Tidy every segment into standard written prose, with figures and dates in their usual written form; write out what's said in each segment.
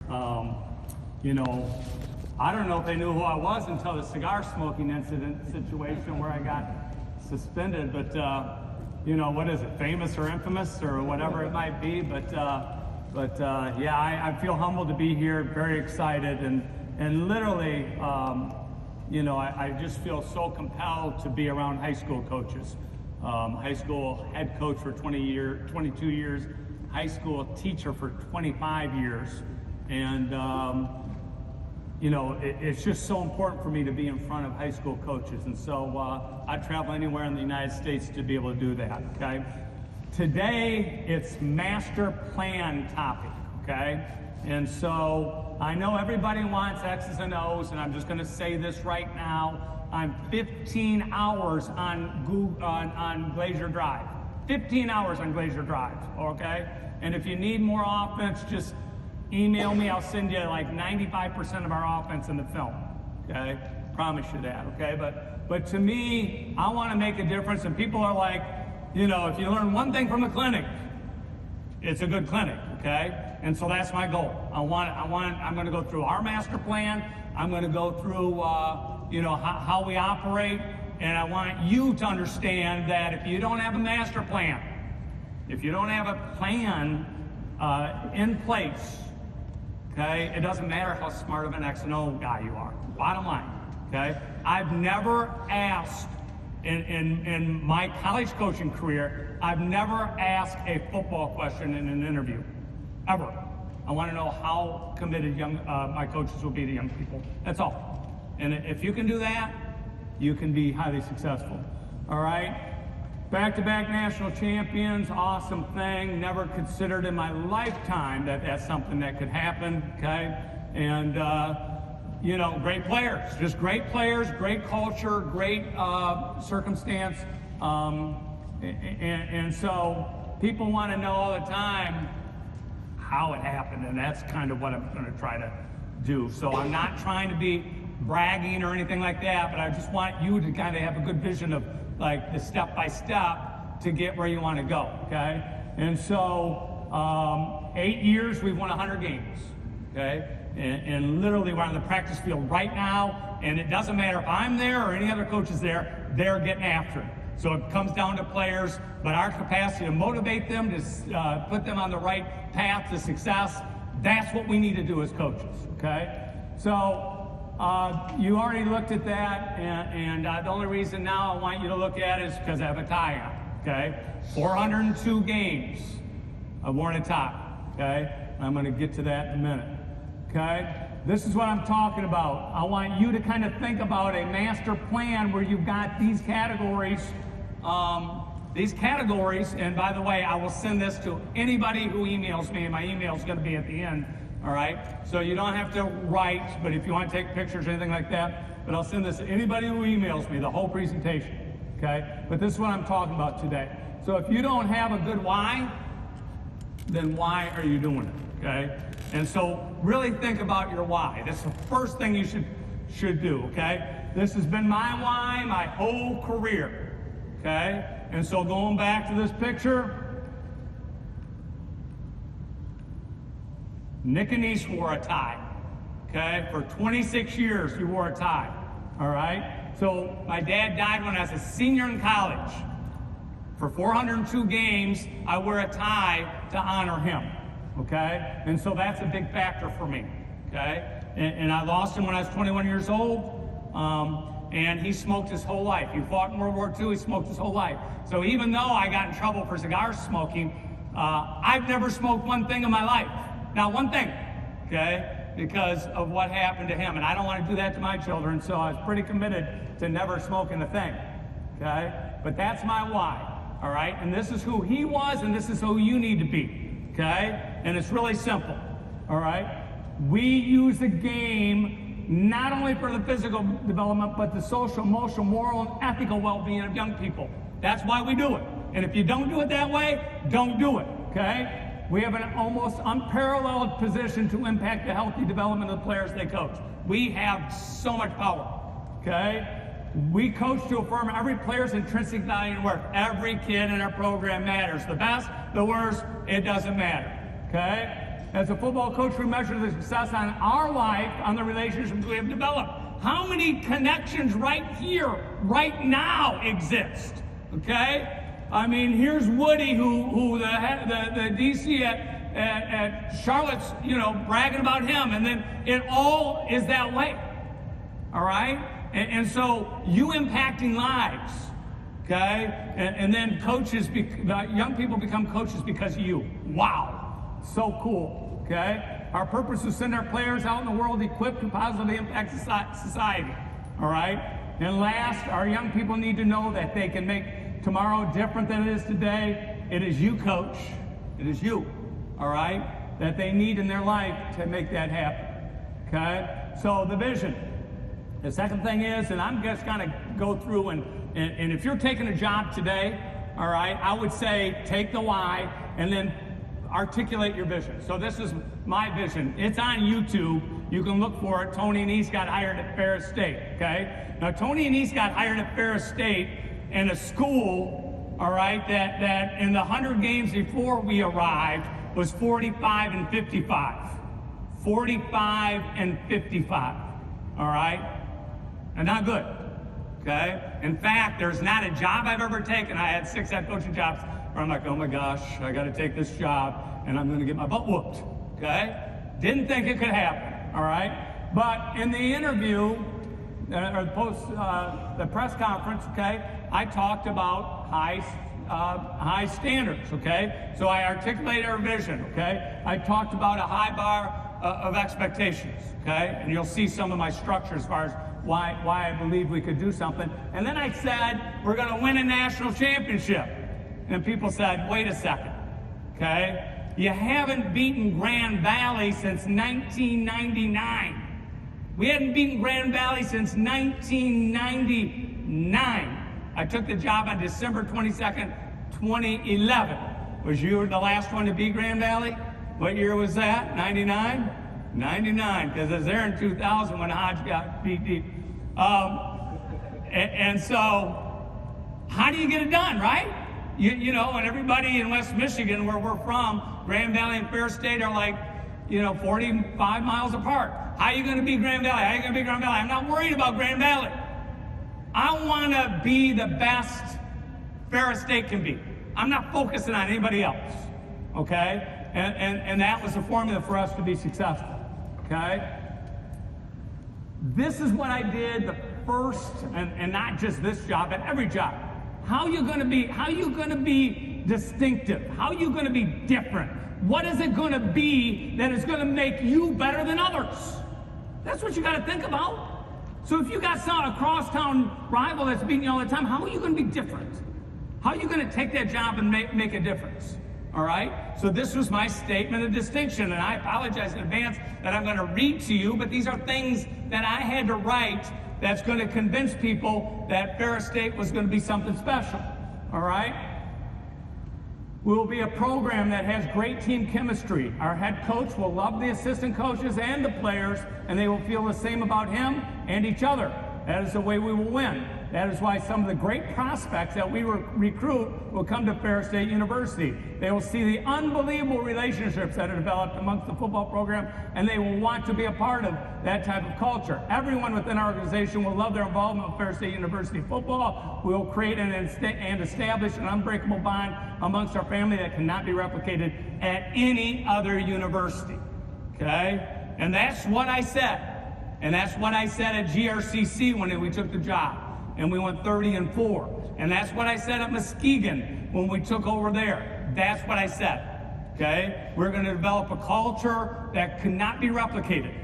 You know, I don't know if they knew who I was until the cigar smoking incident situation where I got suspended, but you know, what is it, famous or infamous or whatever it might be, but yeah, I feel humbled to be here, very excited, and literally, you know, I just feel so compelled to be around high school coaches. High school head coach for 22 years, high school teacher for 25 years, and you know, it's just so important for me to be in front of high school coaches, and so I travel anywhere in the United States to be able to do that, okay? Today, it's master plan topic, okay? And so I know everybody wants X's and O's, and I'm just gonna say this right now. I'm 15 hours on Glacier Drive. 15 hours on Glacier Drive, okay? And if you need more offense, just email me. I'll send you like 95% of our offense in the film, okay? Promise you that, okay? But to me, I want to make a difference, and people are like, you know, if you learn one thing from the clinic, it's a good clinic, okay? And so that's my goal. I'm going to go through our master plan. I'm going to go through, you know, how we operate, and I want you to understand that if you don't have a master plan, if you don't have a plan in place, okay, it doesn't matter how smart of an X and O guy you are. Bottom line, okay? I've never asked, in my college coaching career, I've never asked a football question in an interview, ever. I want to know how committed my coaches will be to young people. That's all. And if you can do that, you can be highly successful. All right? Back-to-back national champions, awesome thing. Never considered in my lifetime that that's something that could happen, okay? And, you know, great players, just great players, great culture, great circumstance. And so people want to know all the time how it happened, and that's kind of what I'm going to try to do. So I'm not trying to be bragging or anything like that, but I just want you to kind of have a good vision of like the step-by-step to get where you want to go, okay? And so 8 years, we've won 100 games, okay? And literally we're on the practice field right now, and it doesn't matter if I'm there or any other coach is there, they're getting after it. So it comes down to players, but our capacity to motivate them, to put them on the right path to success, that's what we need to do as coaches, okay? So you already looked at that, and the only reason now I want you to look at it is because I have a tie on, okay? 402 games I've worn a tie, okay? I'm going to get to that in a minute, okay? This is what I'm talking about. I want you to kind of think about a master plan where you've got these categories, and by the way, I will send this to anybody who emails me, and my email is going to be at the end. All right, so you don't have to write, but if you want to take pictures or anything like that, but I'll send this to anybody who emails me, the whole presentation, okay? But this is what I'm talking about today. So if you don't have a good why, then why are you doing it, okay? And so really think about your why. That's the first thing you should do, okay? This has been my why my whole career, okay? And so going back to this picture, Nick and Annese wore a tie, okay? For 26 years, you wore a tie, all right? So my dad died when I was a senior in college. For 402 games, I wear a tie to honor him, okay? And so that's a big factor for me, okay? And I lost him when I was 21 years old, and he smoked his whole life. He fought in World War II, he smoked his whole life. So even though I got in trouble for cigar smoking, I've never smoked one thing in my life. Not one thing, okay, because of what happened to him. And I don't want to do that to my children, so I was pretty committed to never smoking a thing, okay? But that's my why, all right? And this is who he was, and this is who you need to be, okay? And it's really simple, all right? We use the game not only for the physical development, but the social, emotional, moral, and ethical well-being of young people. That's why we do it. And if you don't do it that way, don't do it, okay? We have an almost unparalleled position to impact the healthy development of the players they coach. We have so much power, okay? We coach to affirm every player's intrinsic value and worth. Every kid in our program matters. The best, the worst, it doesn't matter, okay? As a football coach, we measure the success on our life, on the relationships we have developed. How many connections right here, right now exist? Okay? I mean, here's Woody, who the DC at Charlotte's, bragging about him, and then it all is that way. All right? And so you impacting lives, okay? And then coaches, young people become coaches because of you. Wow. So cool, okay? Our purpose is to send our players out in the world equipped to positively impact society, all right? And last, our young people need to know that they can make tomorrow different than it is today. It is you, coach. It is you, all right, that they need in their life to make that happen, okay? So the vision. The second thing is, and I'm just going to go through, and if you're taking a job today, all right, I would say take the why and then articulate your vision. So this is my vision. It's on YouTube. You can look for it. Tony Annese got hired at Ferris State, okay? Now, Tony Annese got hired at Ferris State in a school, all right, that in the 100 games before we arrived was 45 and 55. 45 and 55, all right? And not good, okay? In fact, there's not a job I've ever taken. I had 6 head coaching jobs where I'm like, oh my gosh, I got to take this job and I'm going to get my butt whooped, okay? Didn't think it could happen, all right? But in the interview, or the press conference, okay, I talked about high standards, okay? So I articulated our vision, okay? I talked about a high bar of expectations, okay? And you'll see some of my structure as far as why I believe we could do something. And then I said, we're going to win a national championship. And people said, wait a second, okay? You haven't beaten Grand Valley since 1999. We hadn't beaten Grand Valley since 1999. I took the job on December 22nd, 2011. Was you the last one to beat Grand Valley? What year was that? 99? 99, because I was there in 2000 when Hodge got beat deep. And so, how do you get it done, right? You know, and everybody in West Michigan, where we're from, Grand Valley and Ferris State are like, 45 miles apart. How are you going to beat Grand Valley? How are you going to beat Grand Valley? I'm not worried about Grand Valley. I want to be the best Ferris State can be. I'm not focusing on anybody else, okay? And that was the formula for us to be successful, okay? This is what I did the first, and not just this job, but every job. How are you going to be distinctive? How are you going to be different? What is it going to be that is going to make you better than others? That's what you got to think about. So if you got a crosstown rival that's beating you all the time, how are you going to be different? How are you going to take that job and make a difference? All right? So this was my statement of distinction, and I apologize in advance that I'm going to read to you, but these are things that I had to write that's going to convince people that Ferris State was going to be something special. All right? We will be a program that has great team chemistry. Our head coach will love the assistant coaches and the players, and they will feel the same about him and each other. That is the way we will win. That is why some of the great prospects that we recruit will come to Ferris State University. They will see the unbelievable relationships that are developed amongst the football program, and they will want to be a part of that type of culture. Everyone within our organization will love their involvement with Ferris State University football. We will create and establish an unbreakable bond amongst our family that cannot be replicated at any other university. Okay? And that's what I said. And that's what I said at GRCC when we took the job. And we went 30-4. And that's what I said at Muskegon when we took over there. That's what I said, okay? We're going to develop a culture that cannot be replicated,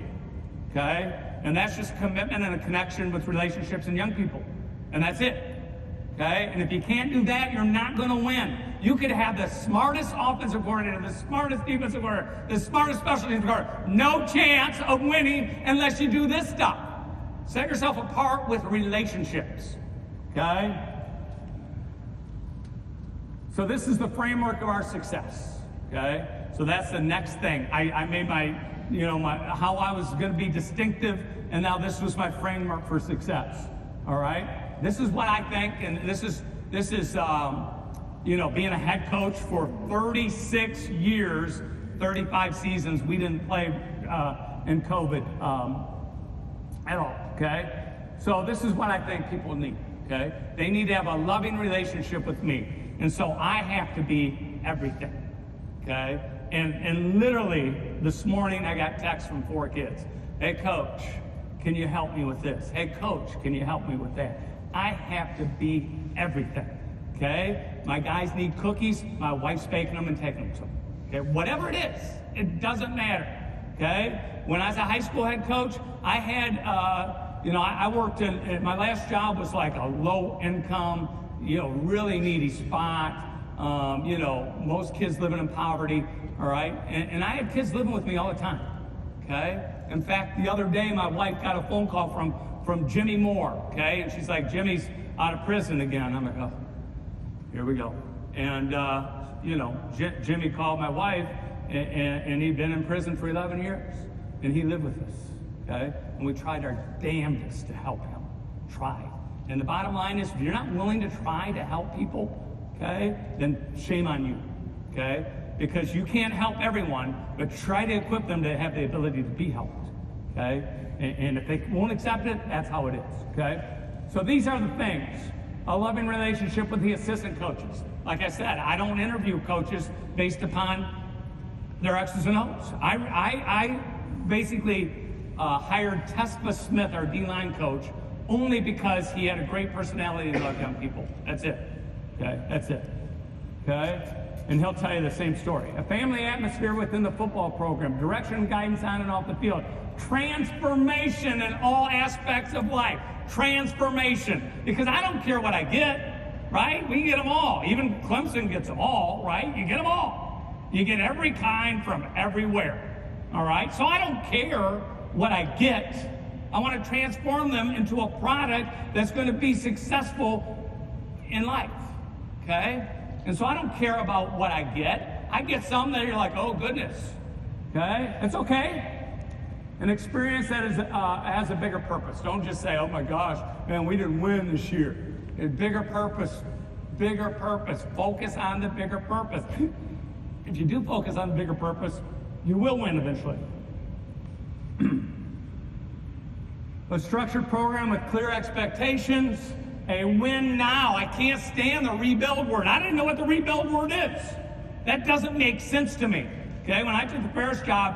okay? And that's just commitment and a connection with relationships and young people. And that's it, okay? And if you can't do that, you're not going to win. You could have the smartest offensive coordinator, the smartest defensive coordinator, the smartest special teams coordinator. No chance of winning unless you do this stuff. Set yourself apart with relationships, okay? So this is the framework of our success, okay? So that's the next thing. I made how I was going to be distinctive, and now this was my framework for success, all right? This is what I think, and this is being a head coach for 36 years 35 seasons, we didn't play in COVID at all, okay? So this is what I think people need, okay? They need to have a loving relationship with me. And so I have to be everything, okay? And literally this morning I got texts from 4 kids. Hey, coach, can you help me with this? Hey, coach, can you help me with that? I have to be everything, okay? My guys need cookies, my wife's baking them and taking them to them, okay? Whatever it is, it doesn't matter, okay? When I was a high school head coach, I had, I worked in, my last job was like a low income, really needy spot. Most kids living in poverty, all right? And I had kids living with me all the time, okay? In fact, the other day, my wife got a phone call from Jimmy Moore, okay? And she's like, Jimmy's out of prison again. I'm like, oh, here we go. And, Jimmy called my wife, and he'd been in prison for 11 years. And he lived with us, okay? And we tried our damnedest to help him. Tried. And the bottom line is, if you're not willing to try to help people, okay, then shame on you, okay? Because you can't help everyone, but try to equip them to have the ability to be helped, okay? And if they won't accept it, that's how it is, okay? So these are the things. A loving relationship with the assistant coaches. Like I said, I don't interview coaches based upon their X's and O's. I basically hired Tespa Smith, our D-line coach, only because he had a great personality and loved young people. That's it. Okay, that's it. Okay? And he'll tell you the same story. A family atmosphere within the football program, direction and guidance on and off the field, transformation in all aspects of life. Transformation. Because I don't care what I get, right? We get them all. Even Clemson gets them all, right? You get them all. You get every kind from everywhere, all right? So I don't care what I get. I want to transform them into a product that's going to be successful in life, okay? And so I don't care about what I get. I get some that you're like, oh, goodness, okay? It's okay. An experience that is, has a bigger purpose. Don't just say, oh, my gosh, man, we didn't win this year. A bigger purpose, bigger purpose. Focus on the bigger purpose. If you do focus on the bigger purpose, you will win eventually. A structured program with clear expectations, a win now. I can't stand the rebuild word. I didn't know what the rebuild word is. That doesn't make sense to me. Okay, when I took the Ferris job,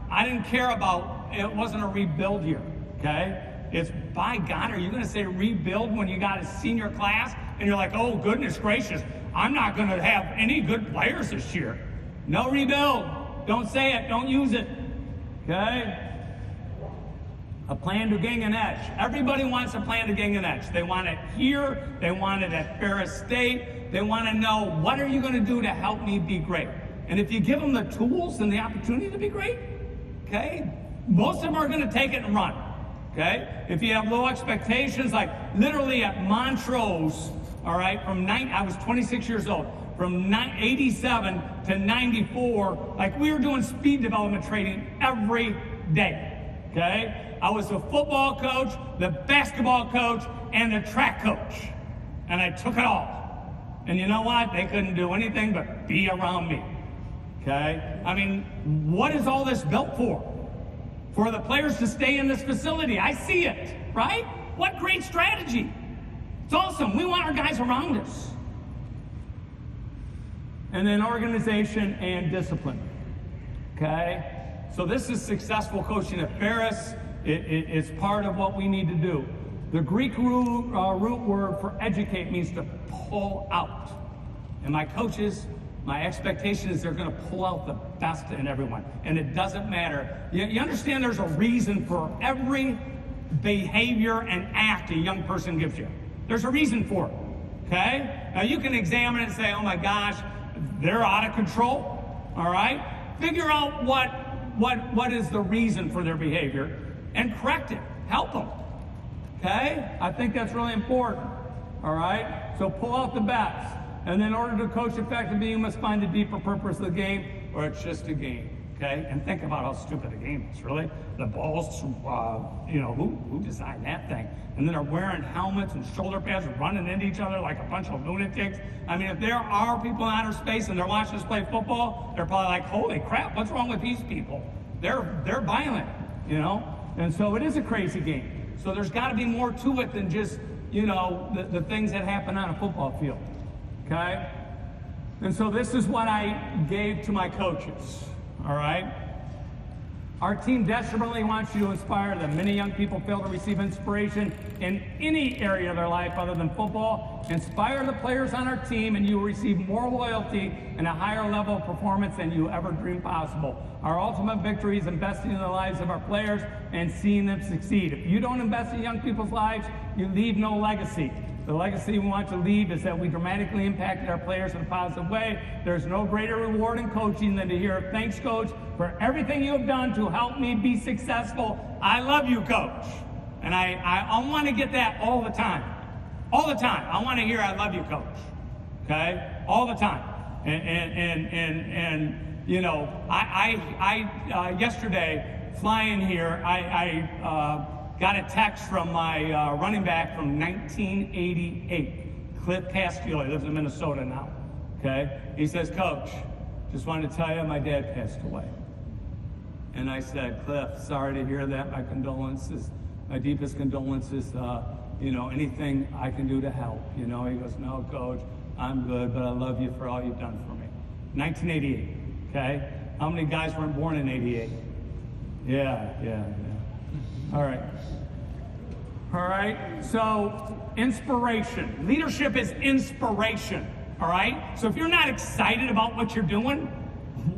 I didn't care about, it wasn't a rebuild year, okay? It's, by God, are you gonna say rebuild when you got a senior class and you're like, oh, goodness gracious, I'm not gonna have any good players this year. No rebuild. Don't say it, don't use it, okay? A plan to gain an edge. Everybody wants a plan to gain an edge. They want it here. They want it at Ferris State. They want to know, what are you going to do to help me be great? And if you give them the tools and the opportunity to be great, okay, most of them are going to take it and run, okay? If you have low expectations, like literally at Montrose, all right, I was 26 years old. From 87 to 94, like we were doing speed development training every day, okay? I was the football coach, the basketball coach, and the track coach. And I took it all. And you know what? They couldn't do anything but be around me. Okay? I mean, what is all this built for? For the players to stay in this facility. I see it, right? What great strategy. It's awesome. We want our guys around us. And then organization and discipline. Okay? So this is successful coaching at Ferris. It's part of what we need to do. The Greek root word for educate means to pull out. And my coaches, my expectation is they're going to pull out the best in everyone. And it doesn't matter. You understand there's a reason for every behavior and act a young person gives you. There's a reason for it. Okay? Now you can examine it and say, oh my gosh, they're out of control. All right? Figure out what is the reason for their behavior and correct it. Help them. Okay? I think that's really important. All right? So pull out the best. And then in order to coach effectively, you must find a deeper purpose of the game, or it's just a game. Okay, and think about how stupid the game is, really. The balls, who designed that thing? And then they're wearing helmets and shoulder pads and running into each other like a bunch of lunatics. I mean, if there are people in outer space and they're watching us play football, they're probably like, holy crap, what's wrong with these people? They're violent, And so it is a crazy game. So there's got to be more to it than just, the things that happen on a football field, okay? And so this is what I gave to my coaches. All right? Our team desperately wants you to inspire them. Many young people fail to receive inspiration in any area of their life other than football. Inspire the players on our team and you will receive more loyalty and a higher level of performance than you ever dreamed possible. Our ultimate victory is investing in the lives of our players and seeing them succeed. If you don't invest in young people's lives, you leave no legacy. The legacy we want to leave is that we dramatically impacted our players in a positive way. There's no greater reward in coaching than to hear, thanks, coach, for everything you have done to help me be successful. I love you, coach. And I want to get that all the time. All the time. I want to hear, I love you, coach. Okay? All the time. Yesterday, flying here, I got a text from my running back from 1988, Cliff Castillo. He lives in Minnesota now, okay? He says, Coach, just wanted to tell you my dad passed away. And I said, Cliff, sorry to hear that. My condolences, my deepest condolences. Anything I can do to help. He goes, no, Coach, I'm good, but I love you for all you've done for me. 1988, okay? How many guys weren't born in 88? Yeah. All right, so inspiration. Leadership is inspiration, all right? So if you're not excited about what you're doing,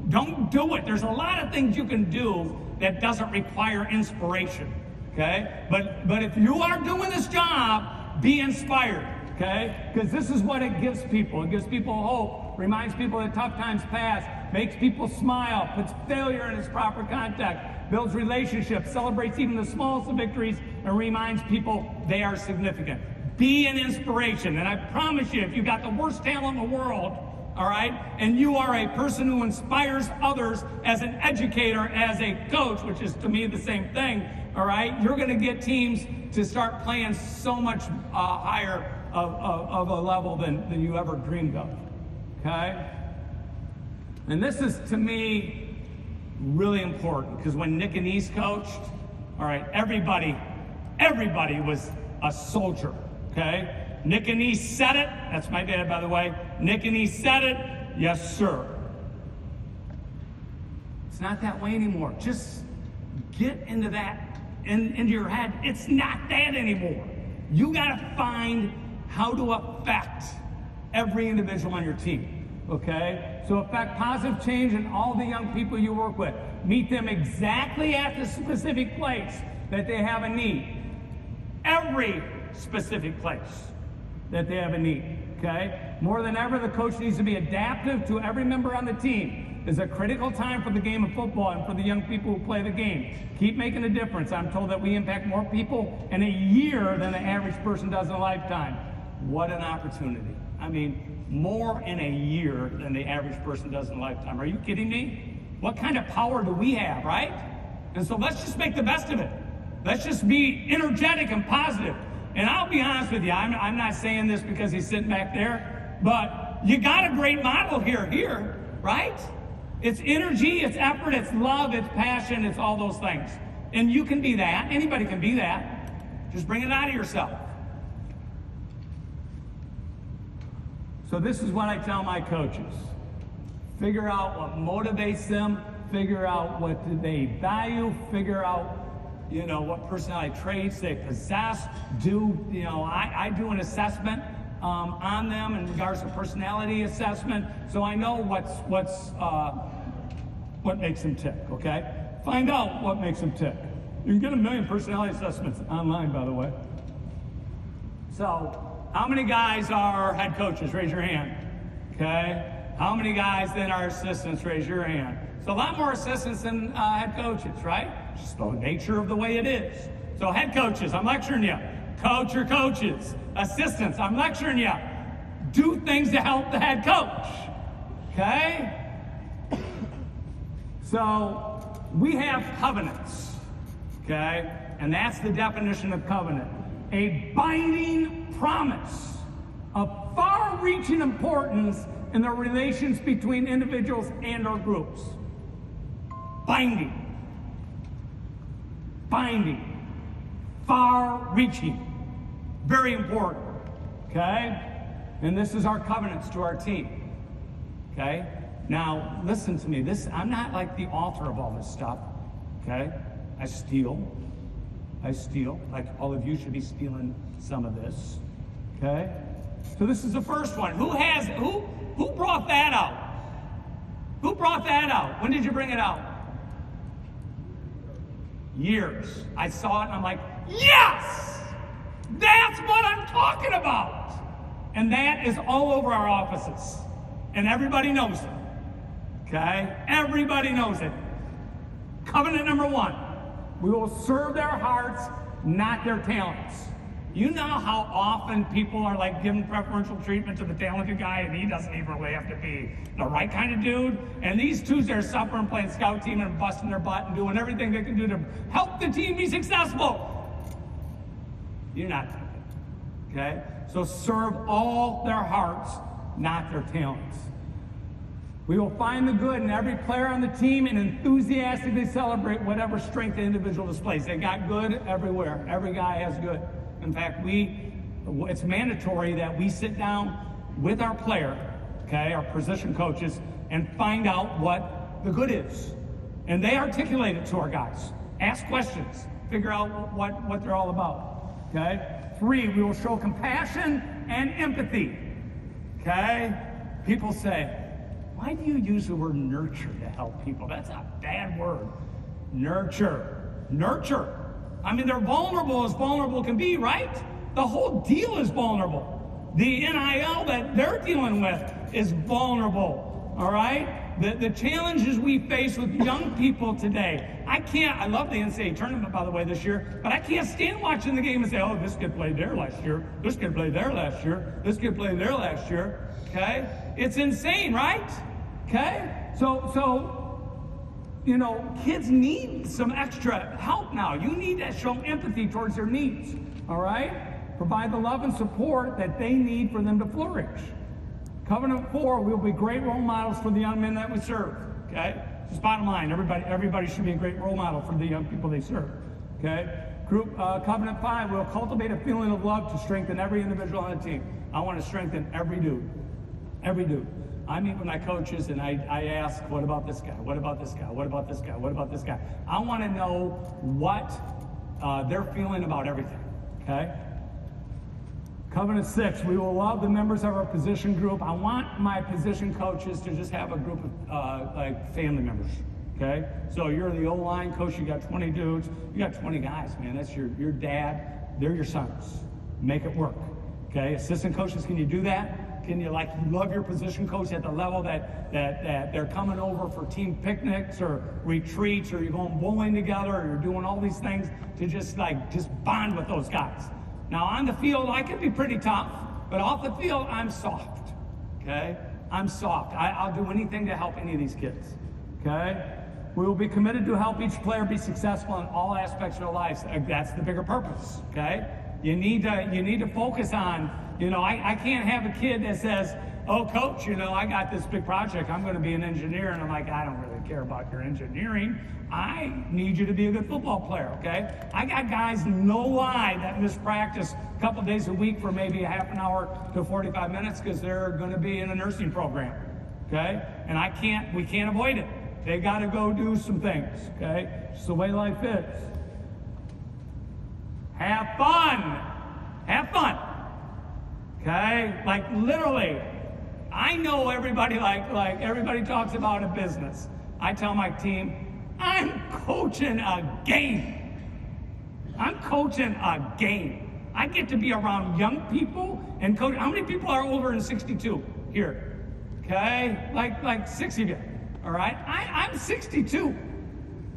don't do it. There's a lot of things you can do that doesn't require inspiration, okay? But if you are doing this job, be inspired, okay? Because this is what it gives people. It gives people hope, reminds people that tough times pass, makes people smile, puts failure in its proper context, builds relationships, celebrates even the smallest of victories, and reminds people they are significant. Be an inspiration. And I promise you, if you've got the worst talent in the world, all right, and you are a person who inspires others as an educator, as a coach, which is to me the same thing, all right, you're going to get teams to start playing so much higher of a level than you ever dreamed of, okay? And this is, to me, really important, because when Nick Annese coached, all right, everybody was a soldier, okay? Nick Annese said it. That's my dad, by the way. Nick Annese said it. Yes, sir. It's not that way anymore. Just get into that, into your head. It's not that anymore. You got to find how to affect every individual on your team. Okay? So affect positive change in all the young people you work with. Meet them exactly at the specific place that they have a need. Every specific place that they have a need. Okay? More than ever, the coach needs to be adaptive to every member on the team. It's a critical time for the game of football and for the young people who play the game. Keep making a difference. I'm told that we impact more people in a year than the average person does in a lifetime. What an opportunity. I mean, more in a year than the average person does in a lifetime. Are you kidding me? What kind of power do we have, right? And so let's just make the best of it. Let's just be energetic and positive. And I'll be honest with you, I'm not saying this because he's sitting back there, but you got a great model here, right? It's energy, it's effort, it's love, it's passion, it's all those things. And you can be that. Anybody can be that. Just bring it out of yourself. So this is what I tell my coaches. Figure out what motivates them, figure out what they value, figure out, what personality traits they possess. I do an assessment on them in regards to personality assessment, so I know what makes them tick, okay? Find out what makes them tick. You can get 1 million personality assessments online, by the way. So, how many guys are head coaches? Raise your hand. Okay? How many guys then are assistants? Raise your hand. So a lot more assistants than head coaches, right? Just the nature of the way it is. So head coaches, I'm lecturing you. Coach or coaches. Assistants, I'm lecturing you. Do things to help the head coach. Okay? So we have covenants, okay? And that's the definition of covenant. A binding promise of far-reaching importance in the relations between individuals and or groups. Binding. Binding. Far-reaching. Very important. Okay? And this is our covenants to our team. Okay? Now, listen to me. I'm not like the author of all this stuff. Okay? I steal. Like all of you should be stealing some of this. Okay? So this is the first one. Who brought that out? Who brought that out? When did you bring it out? Years. I saw it and I'm like, yes! That's what I'm talking about! And that is all over our offices. And everybody knows it. Okay? Everybody knows it. Covenant number 1. We will serve their hearts, not their talents. You know how often people are like giving preferential treatment to the talented guy and he doesn't even really have to be the right kind of dude. And these twos are suffering, playing scout team and busting their butt and doing everything they can do to help the team be successful. You're not thinking, okay? So serve all their hearts, not their talents. We will find the good in every player on the team and enthusiastically celebrate whatever strength the individual displays. They got good everywhere. Every guy has good. In fact, it's mandatory that we sit down with our player, okay, our position coaches, and find out what the good is. And they articulate it to our guys. Ask questions. Figure out what they're all about, okay? 3, we will show compassion and empathy, okay? People say, why do you use the word nurture to help people? That's a bad word. Nurture. Nurture. I mean, they're vulnerable as vulnerable can be, right? The whole deal is vulnerable. The NIL that they're dealing with is vulnerable, all right? The challenges we face with young people today. I love the NCAA tournament, by the way, this year, but I can't stand watching the game and say, oh, this kid played there last year, this kid played there last year, this kid played there last year, okay? It's insane, right? Okay? So you know, kids need some extra help now. You need to show empathy towards their needs, all right? Provide the love and support that they need for them to flourish. Covenant 4, we will be great role models for the young men that we serve, okay? Just bottom line, everybody should be a great role model for the young people they serve, okay? Covenant 5, we'll cultivate a feeling of love to strengthen every individual on the team. I want to strengthen every dude. Every dude. I meet with my coaches and I ask, what about this guy? What about this guy? What about this guy? What about this guy? I want to know what they're feeling about everything, okay? Covenant 6, we will love the members of our position group. I want my position coaches to just have a group of like family members, okay? So you're the O-line coach, you got 20 dudes, you got 20 guys, man. That's your dad, they're your sons. Make it work, okay? Assistant coaches, can you do that? Can you love your position coach at the level that they're coming over for team picnics or retreats, or you're going bowling together, or you're doing all these things to just bond with those guys? Now on the field, I can be pretty tough, but off the field, I'm soft, okay? I'm soft. I'll do anything to help any of these kids, okay? We will be committed to help each player be successful in all aspects of their lives. That's the bigger purpose, okay? You need to focus on, I can't have a kid that says, oh, coach, I got this big project. I'm going to be an engineer. And I'm like, I don't really care about your engineering. I need you to be a good football player, okay? I got guys, no lie, that miss practice a couple days a week for maybe a half an hour to 45 minutes because they're going to be in a nursing program, okay? And we can't avoid it. They got to go do some things, okay? It's the way life is. Have fun. Have fun. Okay? Like literally, I know everybody everybody talks about a business. I tell my team, I'm coaching a game. I'm coaching a game. I get to be around young people and coach. How many people are over in 62 here? Okay? Like 6 of you. All right? I'm 62.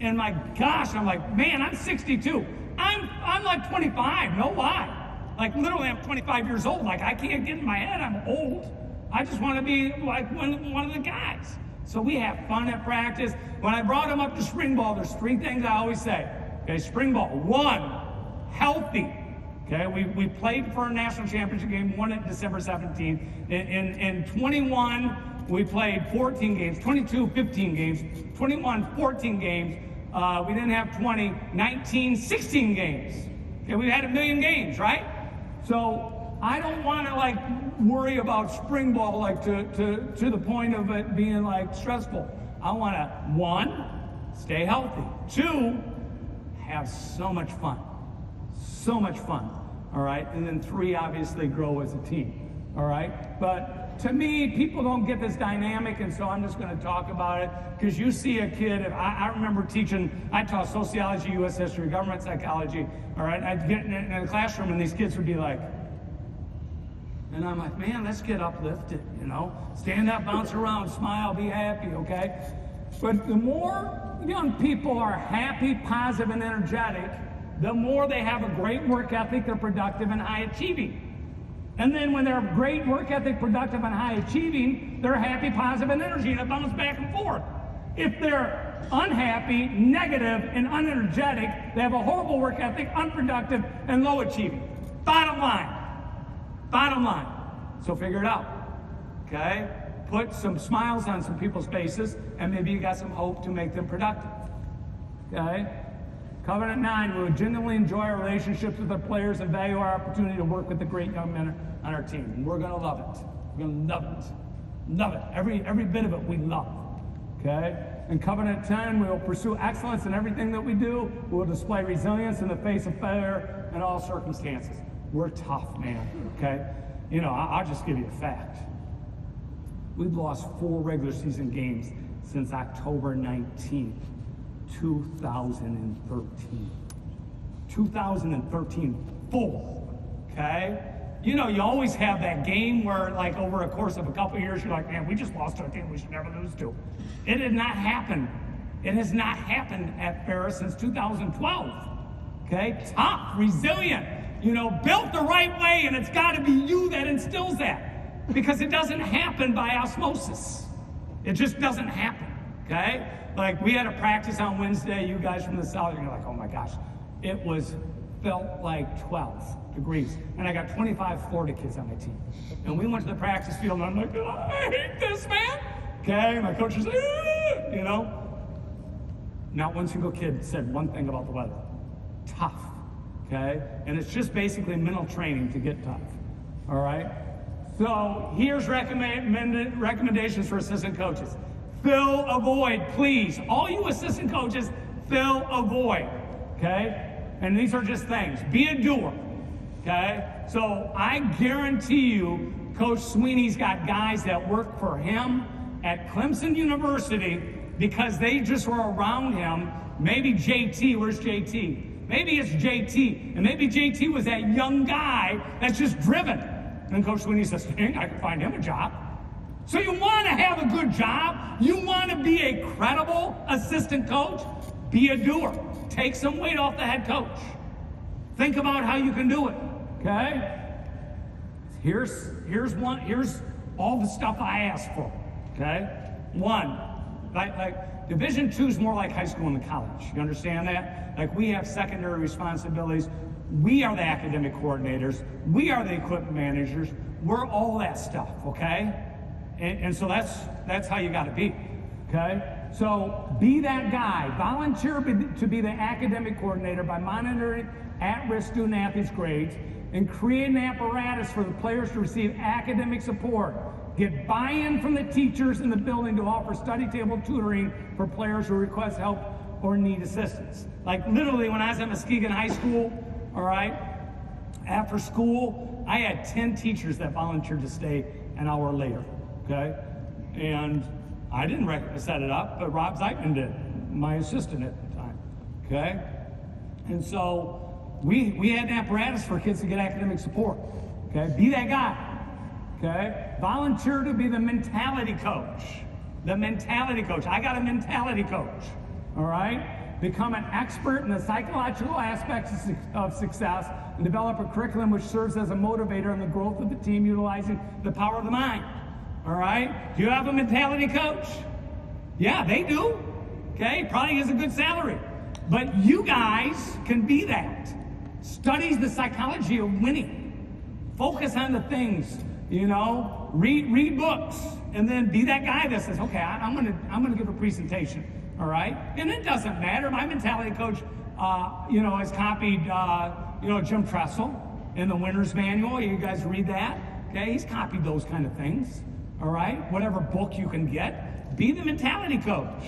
And my gosh, I'm like, man, I'm 62. I'm like 25, no lie. Like literally I'm 25 years old. Like I can't get in my head I'm old. I just want to be like one of the guys. So we have fun at practice. When I brought them up to spring ball, there's 3 things I always say. Okay, spring ball. 1, healthy. Okay, we played for a national championship game, won it December 17th. In 21, we played 14 games, 22, 15 games, 21, 14 games. We didn't have 20, 19, 16 games. Okay, we had 1 million games, right? So I don't want to like worry about spring ball like to the point of it being like stressful. I want to, 1, stay healthy. 2, have so much fun. So much fun, all right? And then 3, obviously grow as a team, all right? But to me, people don't get this dynamic, and so I'm just going to talk about it, because you see a kid, I remember teaching, I taught sociology, U.S. history, government psychology, all right? I'd get in a classroom, and these kids would be like, and I'm like, man, let's get uplifted, you know? Stand up, bounce around, smile, be happy, okay? But the more young people are happy, positive, and energetic, the more they have a great work ethic, they're productive and high achieving. And then when they're great work ethic, productive, and high achieving, they're happy, positive, and energy, and it bounces back and forth. If they're unhappy, negative, and unenergetic, they have a horrible work ethic, unproductive, and low achieving. Bottom line. Bottom line. So figure it out. Okay? Put some smiles on some people's faces, and maybe you got some hope to make them productive. Okay? Covenant 9, we would genuinely enjoy our relationships with our players and value our opportunity to work with the great young men on our team. And we're going to love it. We're going to love it. Love it. Every bit of it we love. Okay? In Covenant 10, we will pursue excellence in everything that we do. We will display resilience in the face of failure in all circumstances. We're tough, man. Okay? You know, I'll just give you a fact. We've lost 4 regular season games since October 19th. 2013. 2013, 4, okay? You know, you always have that game where, like, over a course of a couple of years, you're like, man, we just lost our team we should never lose to. It did not happen. It has not happened at Ferris since 2012, okay? Tough, resilient, you know, built the right way, and it's got to be you that instills that, because it doesn't happen by osmosis. It just doesn't happen, okay? Like, we had a practice on Wednesday, you guys from the south, you're like, oh my gosh. It felt like 12 degrees. And I got 25 Florida kids on my team. And we went to the practice field, and I'm like, oh, I hate this, man. Okay, my coach was like, you know. Not one single kid said one thing about the weather. Tough, okay? And it's just basically mental training to get tough, all right? So here's recommendations for assistant coaches. Fill a void, please. All you assistant coaches, fill a void, okay? And these are just things. Be a doer, okay? So I guarantee you, Coach Sweeney's got guys that work for him at Clemson University because they just were around him. Maybe JT, where's JT? Maybe it's JT, and maybe JT was that young guy that's just driven. And Coach Sweeney says, dang, I can find him a job. So you want to have a good job? You want to be a credible assistant coach? Be a doer. Take some weight off the head coach. Think about how you can do it, okay? Here's all the stuff I asked for, okay? 1, like Division 2 is more like high school and college. You understand that? Like, we have secondary responsibilities. We are the academic coordinators. We are the equipment managers. We're all that stuff, okay? And so that's how you got to be, okay? So be that guy. Volunteer to be the academic coordinator by monitoring at-risk student athletes' grades and create an apparatus for the players to receive academic support. Get buy-in from the teachers in the building to offer study table tutoring for players who request help or need assistance. Like, literally, when I was at Muskegon High School, all right, after school, I had 10 teachers that volunteered to stay an hour later. Okay, and I didn't set it up, but Rob Zeitman did, my assistant at the time. Okay, and so we had an apparatus for kids to get academic support. Okay, be that guy. Okay, volunteer to be the mentality coach. The mentality coach. I got a mentality coach. All right, become an expert in the psychological aspects of success and develop a curriculum which serves as a motivator in the growth of the team, utilizing the power of the mind. All right? Do you have a mentality coach? Yeah, they do. Okay, probably has a good salary. But you guys can be that. Studies the psychology of winning. Focus on the things, read books, and then be that guy that says, okay, I'm gonna give a presentation, all right? And it doesn't matter. My mentality coach, has copied, Jim Tressel in the Winner's Manual. You guys read that, okay? He's copied those kind of things, all right? Whatever book you can get, be the mentality coach.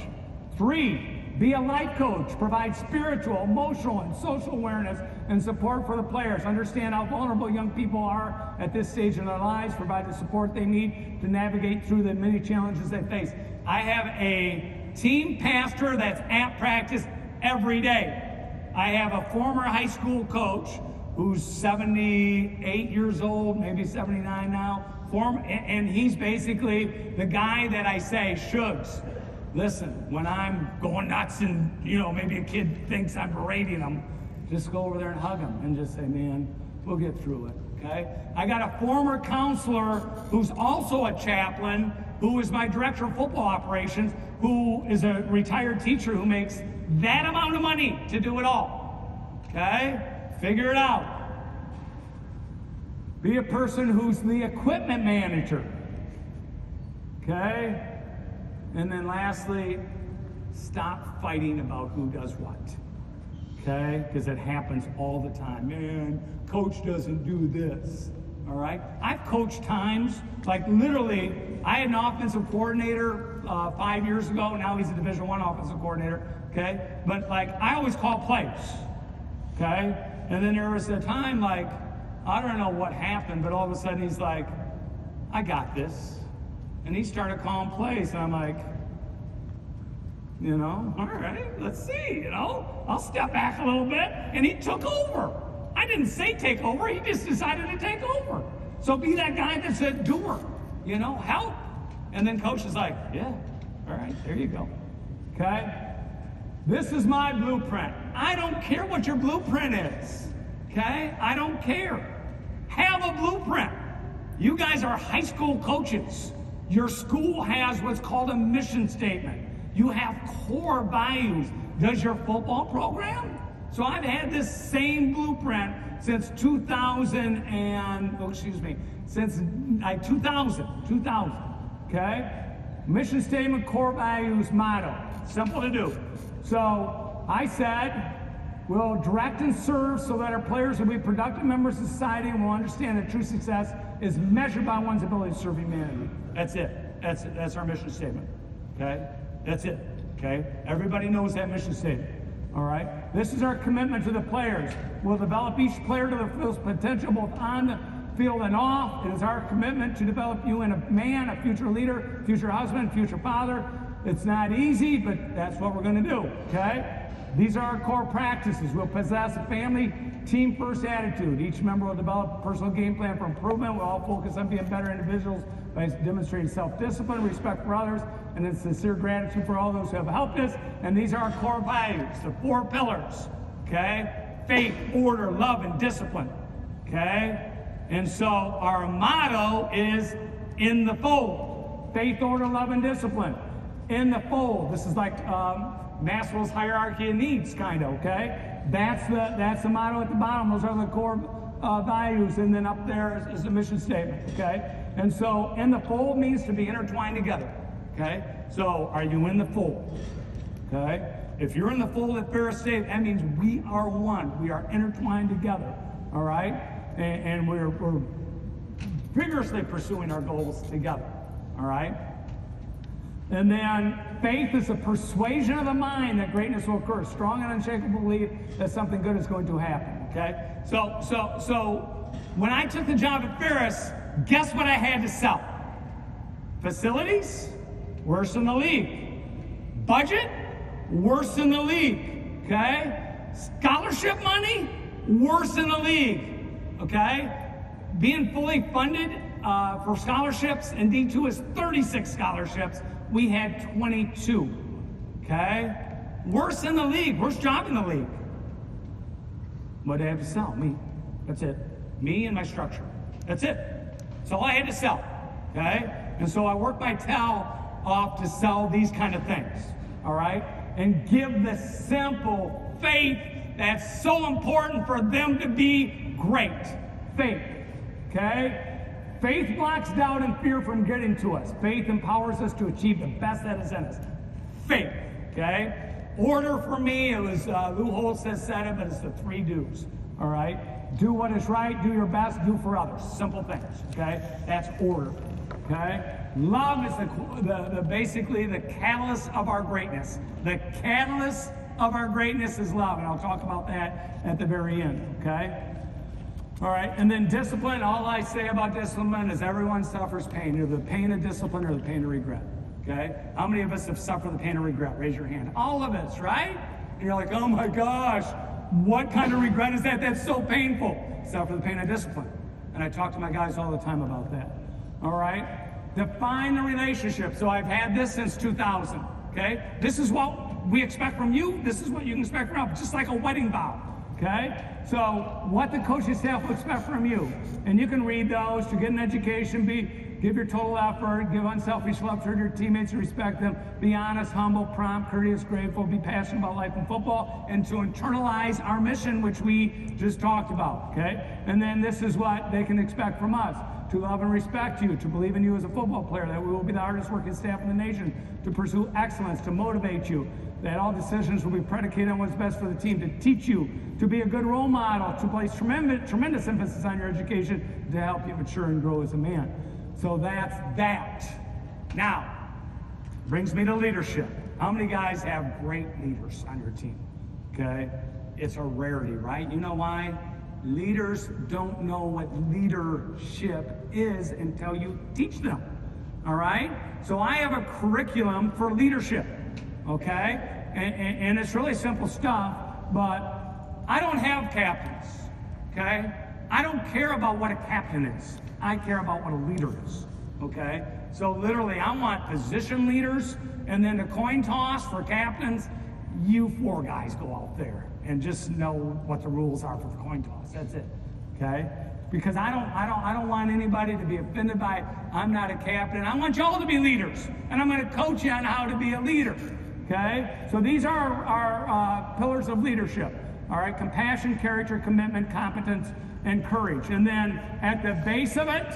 3, be a life coach. Provide spiritual, emotional, and social awareness and support for the players. Understand how vulnerable young people are at this stage in their lives. Provide the support they need to navigate through the many challenges they face. I have a team pastor that's at practice every day. I have a former high school coach who's 78 years old, maybe 79 now, and he's basically the guy that I say, Shugs, listen, when I'm going nuts and, maybe a kid thinks I'm berating him, just go over there and hug him and just say, man, we'll get through it, okay? I got a former counselor who's also a chaplain, who is my director of football operations, who is a retired teacher who makes that amount of money to do it all, okay? Figure it out. Be a person who's the equipment manager, okay? And then lastly, stop fighting about who does what, okay? Because it happens all the time. Man, coach doesn't do this, all right? I've coached times, like literally, I had an offensive coordinator 5 years ago. Now he's a Division I offensive coordinator, okay? But I always call plays, okay? And then there was a time, I don't know what happened, but all of a sudden he's like, I got this. And he started calling plays, and I'm like, all right, let's see, I'll step back a little bit. And he took over. I didn't say take over, he just decided to take over. So be that guy that's a doer, help. And then coach is like, yeah, all right, there you go, okay? This is my blueprint. I don't care what your blueprint is, okay? I don't care. Have a blueprint. You guys are high school coaches. Your school has what's called a mission statement. You have core values. Does your football program? So I've had this same blueprint since 2000, okay? Mission statement, core values, motto. Simple to do. So I said, we'll direct and serve so that our players will be productive members of society and will understand that true success is measured by one's ability to serve humanity. That's it. That's our mission statement. Okay? That's it. Okay? Everybody knows that mission statement. All right? This is our commitment to the players. We'll develop each player to their full potential, both on the field and off. It is our commitment to develop you in a man, a future leader, future husband, future father. It's not easy, but that's what we're going to do. Okay? These are our core practices. We'll possess a family, team-first attitude. Each member will develop a personal game plan for improvement. We'll all focus on being better individuals by demonstrating self-discipline, respect for others, and then sincere gratitude for all those who have helped us. And these are our core values, the 4 pillars, okay? Faith, order, love, and discipline, okay? And so our motto is in the fold. Faith, order, love, and discipline. In the fold. This is like Maslow's hierarchy of needs, kind of, okay? That's the motto at the bottom. Those are the core values, and then up there is the mission statement, okay? And so in the fold means to be intertwined together, okay? So are you in the fold, okay? If you're in the fold at Ferris State, that means we are one. We are intertwined together, all right? And we're vigorously pursuing our goals together, all right? And then faith is a persuasion of the mind that greatness will occur. Strong and unshakable belief that something good is going to happen, okay? So when I took the job at Ferris, guess what I had to sell? Facilities? Worse in the league. Budget? Worse in the league, okay? Scholarship money? Worse in the league, okay? Being fully funded for scholarships, and D2 is 36 scholarships. We had 22, okay? Worst in the league, worst job in the league. What did I have to sell? Me. That's it. Me and my structure. That's it. That's all I had to sell, okay? And so I worked my tail off to sell these kind of things, all right? And give the simple faith that's so important for them to be great. Faith, okay? Faith blocks doubt and fear from getting to us. Faith empowers us to achieve the best that is in us. Faith, okay? Order for me, it was Lou Holtz has said it, but it's the 3 do's, all right? Do what is right, do your best, do for others. Simple things, okay? That's order, okay? Love is basically the catalyst of our greatness. The catalyst of our greatness is love, and I'll talk about that at the very end, okay? All right, and then discipline, all I say about discipline is everyone suffers pain, either the pain of discipline or the pain of regret. Okay? How many of us have suffered the pain of regret? Raise your hand. All of us, right? And you're like, oh my gosh, what kind of regret is that? That's so painful. Suffer the pain of discipline. And I talk to my guys all the time about that. All right? Define the relationship. So I've had this since 2000. Okay? This is what we expect from you. This is what you can expect from us. Just like a wedding vow. Okay? So what the coaching staff will expect from you. And you can read those to get an education, give your total effort, give unselfish love to your teammates and respect them, be honest, humble, prompt, courteous, grateful, be passionate about life and football, and to internalize our mission, which we just talked about, okay? And then this is what they can expect from us: to love and respect you, to believe in you as a football player, that we will be the hardest working staff in the nation, to pursue excellence, to motivate you, that all decisions will be predicated on what's best for the team, to teach you, to be a good role model, to place tremendous emphasis on your education, to help you mature and grow as a man. So that's that. Now, brings me to leadership. How many guys have great leaders on your team? Okay? It's a rarity, right? You know why? Leaders don't know what leadership is until you teach them. All right? So I have a curriculum for leadership. Okay? And it's really simple stuff, but I don't have captains. Okay? I don't care about what a captain is. I care about what a leader is, okay? So literally, I want position leaders, and then the coin toss for captains. You 4 guys go out there and just know what the rules are for the coin toss. That's it, okay? Because I don't want anybody to be offended by I'm not a captain. I want y'all to be leaders, and I'm going to coach you on how to be a leader, okay? So these are our pillars of leadership. All right, compassion, character, commitment, competence, and courage. And then at the base of it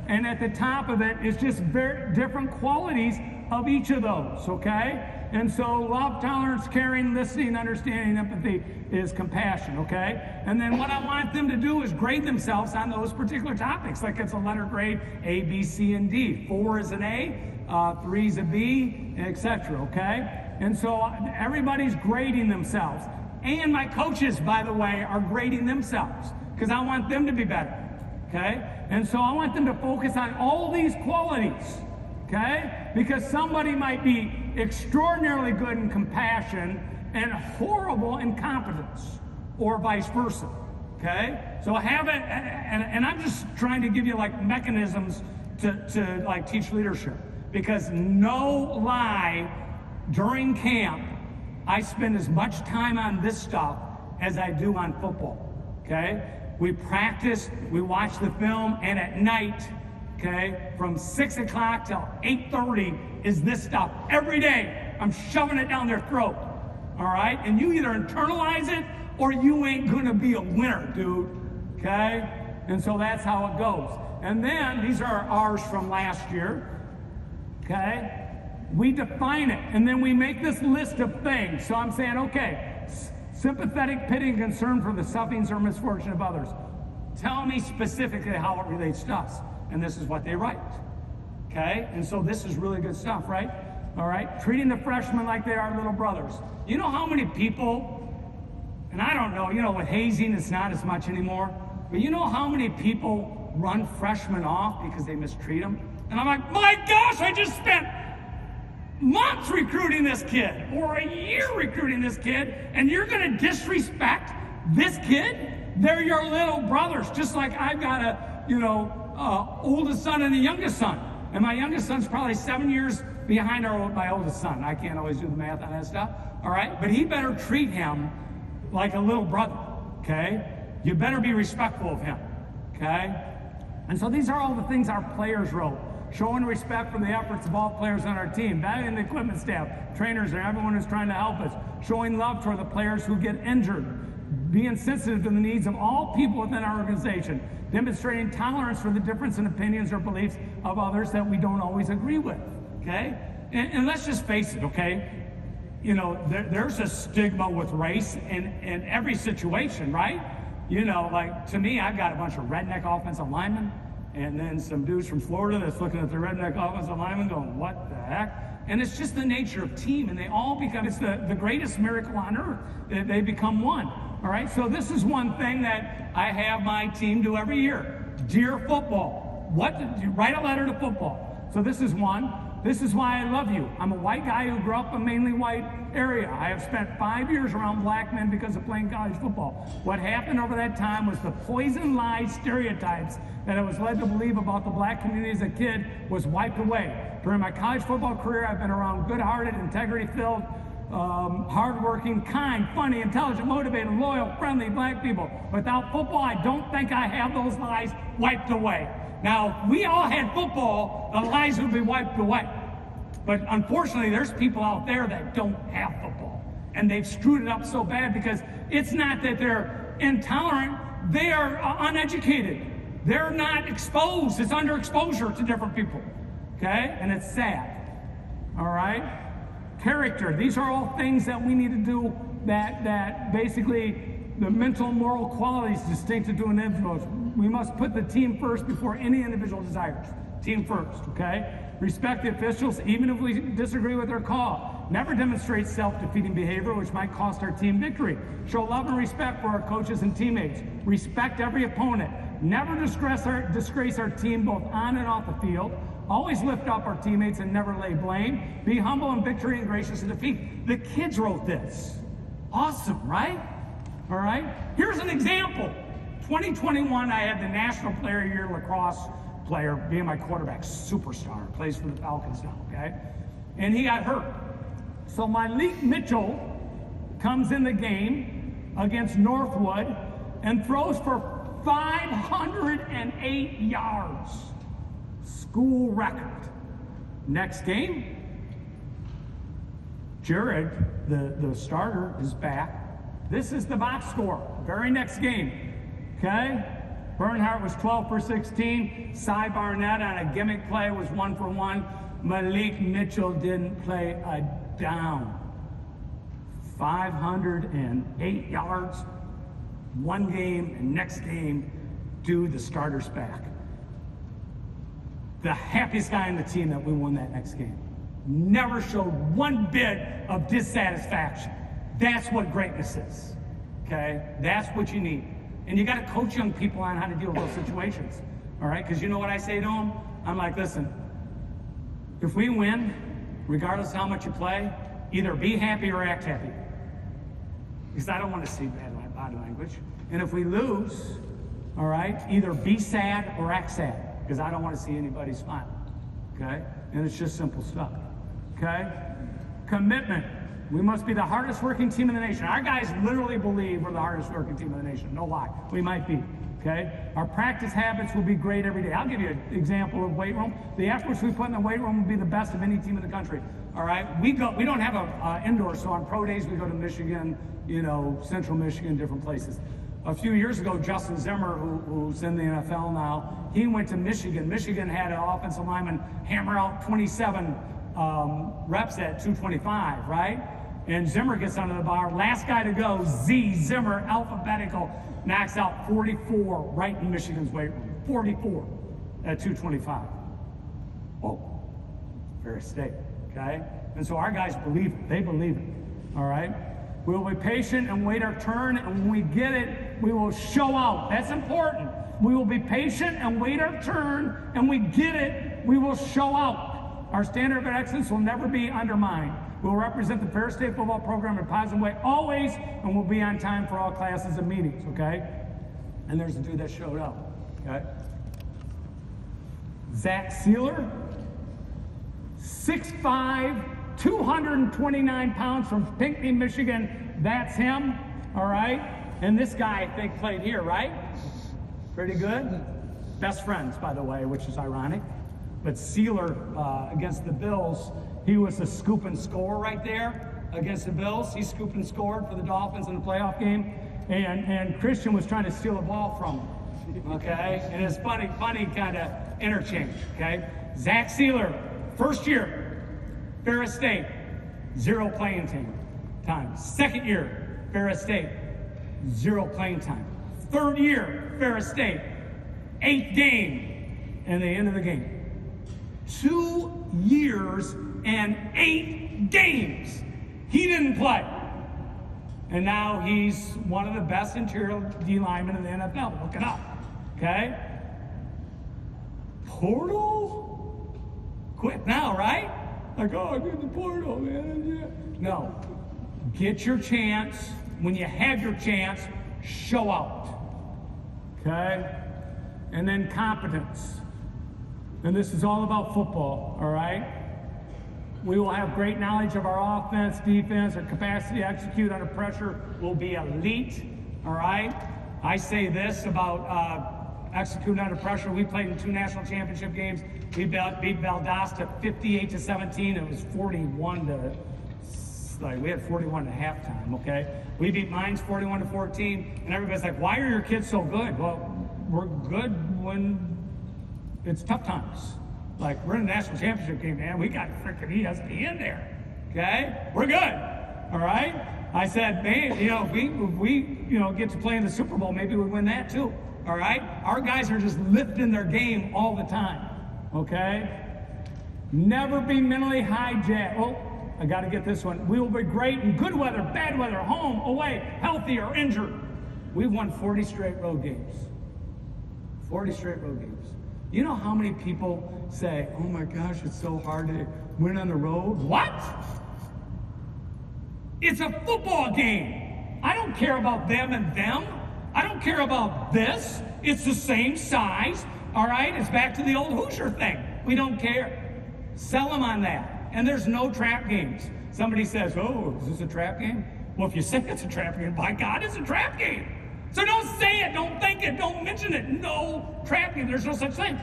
and at the top of it is just very different qualities of each of those, okay? And so love, tolerance, caring, listening, understanding, empathy is compassion, okay? And then what I want them to do is grade themselves on those particular topics, like it's a letter grade A, B, C, and D. 4 is an A, 3 is a B, etc., okay? And so everybody's grading themselves. And my coaches, by the way, are grading themselves because I want them to be better, okay? And so I want them to focus on all these qualities, okay? Because somebody might be extraordinarily good in compassion and horrible in competence, or vice versa, okay? So have it, and I'm just trying to give you like mechanisms to like teach leadership, because no lie, during camp, I spend as much time on this stuff as I do on football, okay? We practice, we watch the film, and at night, okay, from 6 o'clock till 8:30 is this stuff. Every day, I'm shoving it down their throat, all right? And you either internalize it or you ain't gonna be a winner, dude, okay? And so that's how it goes. And then, these are ours from last year, okay? We define it, and then we make this list of things. So I'm saying, okay, sympathetic, pitying concern for the sufferings or misfortune of others. Tell me specifically how it relates to us. And this is what they write, okay? And so this is really good stuff, right? All right, treating the freshmen like they are little brothers. You know how many people, and I don't know, you know, with hazing, it's not as much anymore, but you know how many people run freshmen off because they mistreat them? And I'm like, my gosh, I just spent months recruiting this kid, or a year recruiting this kid, and you're gonna disrespect this kid? They're your little brothers, just like I've got a, oldest son and a youngest son. And my youngest son's probably 7 years behind my oldest son. I can't always do the math on that stuff, all right? But he better treat him like a little brother, okay? You better be respectful of him, okay? And so these are all the things our players wrote. Showing respect for the efforts of all players on our team. Valuing the equipment staff, trainers, and everyone who's trying to help us. Showing love toward the players who get injured. Being sensitive to the needs of all people within our organization. Demonstrating tolerance for the difference in opinions or beliefs of others that we don't always agree with. Okay? And let's just face it, okay? You know, there's a stigma with race in every situation, right? You know, like, to me, I've got a bunch of redneck offensive linemen, and then some dudes from Florida that's looking at the redneck offensive linemen going, what the heck? And it's just the nature of team, and they all become, it's the greatest miracle on earth, that they become one. All right, so this is one thing that I have my team do every year. Dear football. Write a letter to football. So this is one. This is why I love you. I'm a white guy who grew up in a mainly white area. I have spent 5 years around black men because of playing college football. What happened over that time was the poison lies, stereotypes that I was led to believe about the black community as a kid was wiped away. During my college football career, I've been around good-hearted, integrity-filled, hardworking, kind, funny, intelligent, motivated, loyal, friendly black people. Without football, I don't think I have those lies wiped away. Now, if we all had football, the lies would be wiped away. But unfortunately, there's people out there that don't have football. And they've screwed it up so bad because it's not that they're intolerant, they are uneducated. They're not exposed. It's underexposure to different people. Okay? And it's sad. All right? Character. These are all things that we need to do that basically the mental and moral qualities distinctive to an individual. We must put the team first before any individual desires. Team first, okay? Respect the officials, even if we disagree with their call. Never demonstrate self-defeating behavior, which might cost our team victory. Show love and respect for our coaches and teammates. Respect every opponent. Never disgrace our team both on and off the field. Always lift up our teammates and never lay blame. Be humble in victory and gracious in defeat. The kids wrote this. Awesome, right? All right? Here's an example. 2021, I had the National Player of the Year lacrosse player being my quarterback, superstar, plays for the Falcons now, okay? And he got hurt. So Malik Mitchell comes in the game against Northwood and throws for 508 yards. School record. Next game, Jared, the starter, is back. This is the box score. Very next game. Okay? Bernhardt was 12 for 16. Cy Barnett on a gimmick play was 1 for 1. Malik Mitchell didn't play a down. 508 yards. One game, and next game, dude, the starter's back. The happiest guy on the team that we won that next game. Never showed one bit of dissatisfaction. That's what greatness is, okay? That's what you need. And you got to coach young people on how to deal with those situations, all right? Because you know what I say to them? I'm like, listen, if we win, regardless of how much you play, either be happy or act happy. Because I don't want to see bad body language. And if we lose, all right, either be sad or act sad. Because I don't want to see anybody smile, okay? And it's just simple stuff, okay? Commitment. We must be the hardest working team in the nation. Our guys literally believe we're the hardest working team in the nation. No lie. We might be, okay? Our practice habits will be great every day. I'll give you an example of weight room. The efforts we put in the weight room will be the best of any team in the country, all right? We don't have a indoor, so on pro days we go to Michigan, Central Michigan, different places. A few years ago, Justin Zimmer, who's in the NFL now, he went to Michigan. Michigan had an offensive lineman hammer out 27 reps at 225, right? And Zimmer gets under the bar. Last guy to go, Zimmer, alphabetical, knocks out 44 right in Michigan's weight room. 44 at 225. Whoa, Ferris State, okay? And so our guys believe it. They believe it, all right? We will be patient and wait our turn, and when we get it, we will show out. That's important. We will be patient and wait our turn, and we get it, we will show out. Our standard of excellence will never be undermined. We will represent the Ferris State football program in a positive way always, and we'll be on time for all classes and meetings, okay? And there's a dude that showed up, okay? Zach Sealer, 6'5", 229 pounds from Pinckney, Michigan. That's him, all right? And this guy, I think, played here, right? Pretty good. Best friends, by the way, which is ironic. But Sealer, against the Bills, he was a scoop and score right there against the Bills. He scooped and scored for the Dolphins in the playoff game. And Christian was trying to steal the ball from him, okay? And it's funny kind of interchange, okay? Zach Sealer, first year, Ferris State, 0 playing time. Second year, Ferris State, 0 playing time. Third year, Ferris State, 8th game, and the end of the game. 2 years and 8 games. He didn't play. And now he's one of the best interior D linemen in the NFL. Look it up, okay? Portal? Quit now, right? Like, oh, get the portal, man. No. Get your chance. When you have your chance, show out, okay? And then competence. And this is all about football, all right? We will have great knowledge of our offense, defense, our capacity to execute under pressure will be elite, all right? I say this about executing under pressure. We played in 2 national championship games. We beat Valdosta 58-17. It was 41 to, like, we had 41 at halftime, okay? We beat Mines 41-14, and everybody's like, why are your kids so good? Well, we're good when it's tough times. Like, we're in a national championship game, man. We got freaking ESPN there, okay? We're good, all right? I said, man, if we get to play in the Super Bowl, maybe we win that too, all right? Our guys are just lifting their game all the time, okay? Never be mentally hijacked. Oh, I got to get this one. We will be great in good weather, bad weather, home, away, healthy or injured. We've won 40 straight road games. 40 straight road games. You know how many people say, oh my gosh, it's so hard to win on the road? What? It's a football game. I don't care about them and them. I don't care about this. It's the same size, all right? It's back to the old Hoosier thing. We don't care. Sell them on that. And there's no trap games. Somebody says, oh, is this a trap game? Well, if you say it's a trap game, by God, it's a trap game. So don't say it, don't think it, don't mention it. No trap game, there's no such thing.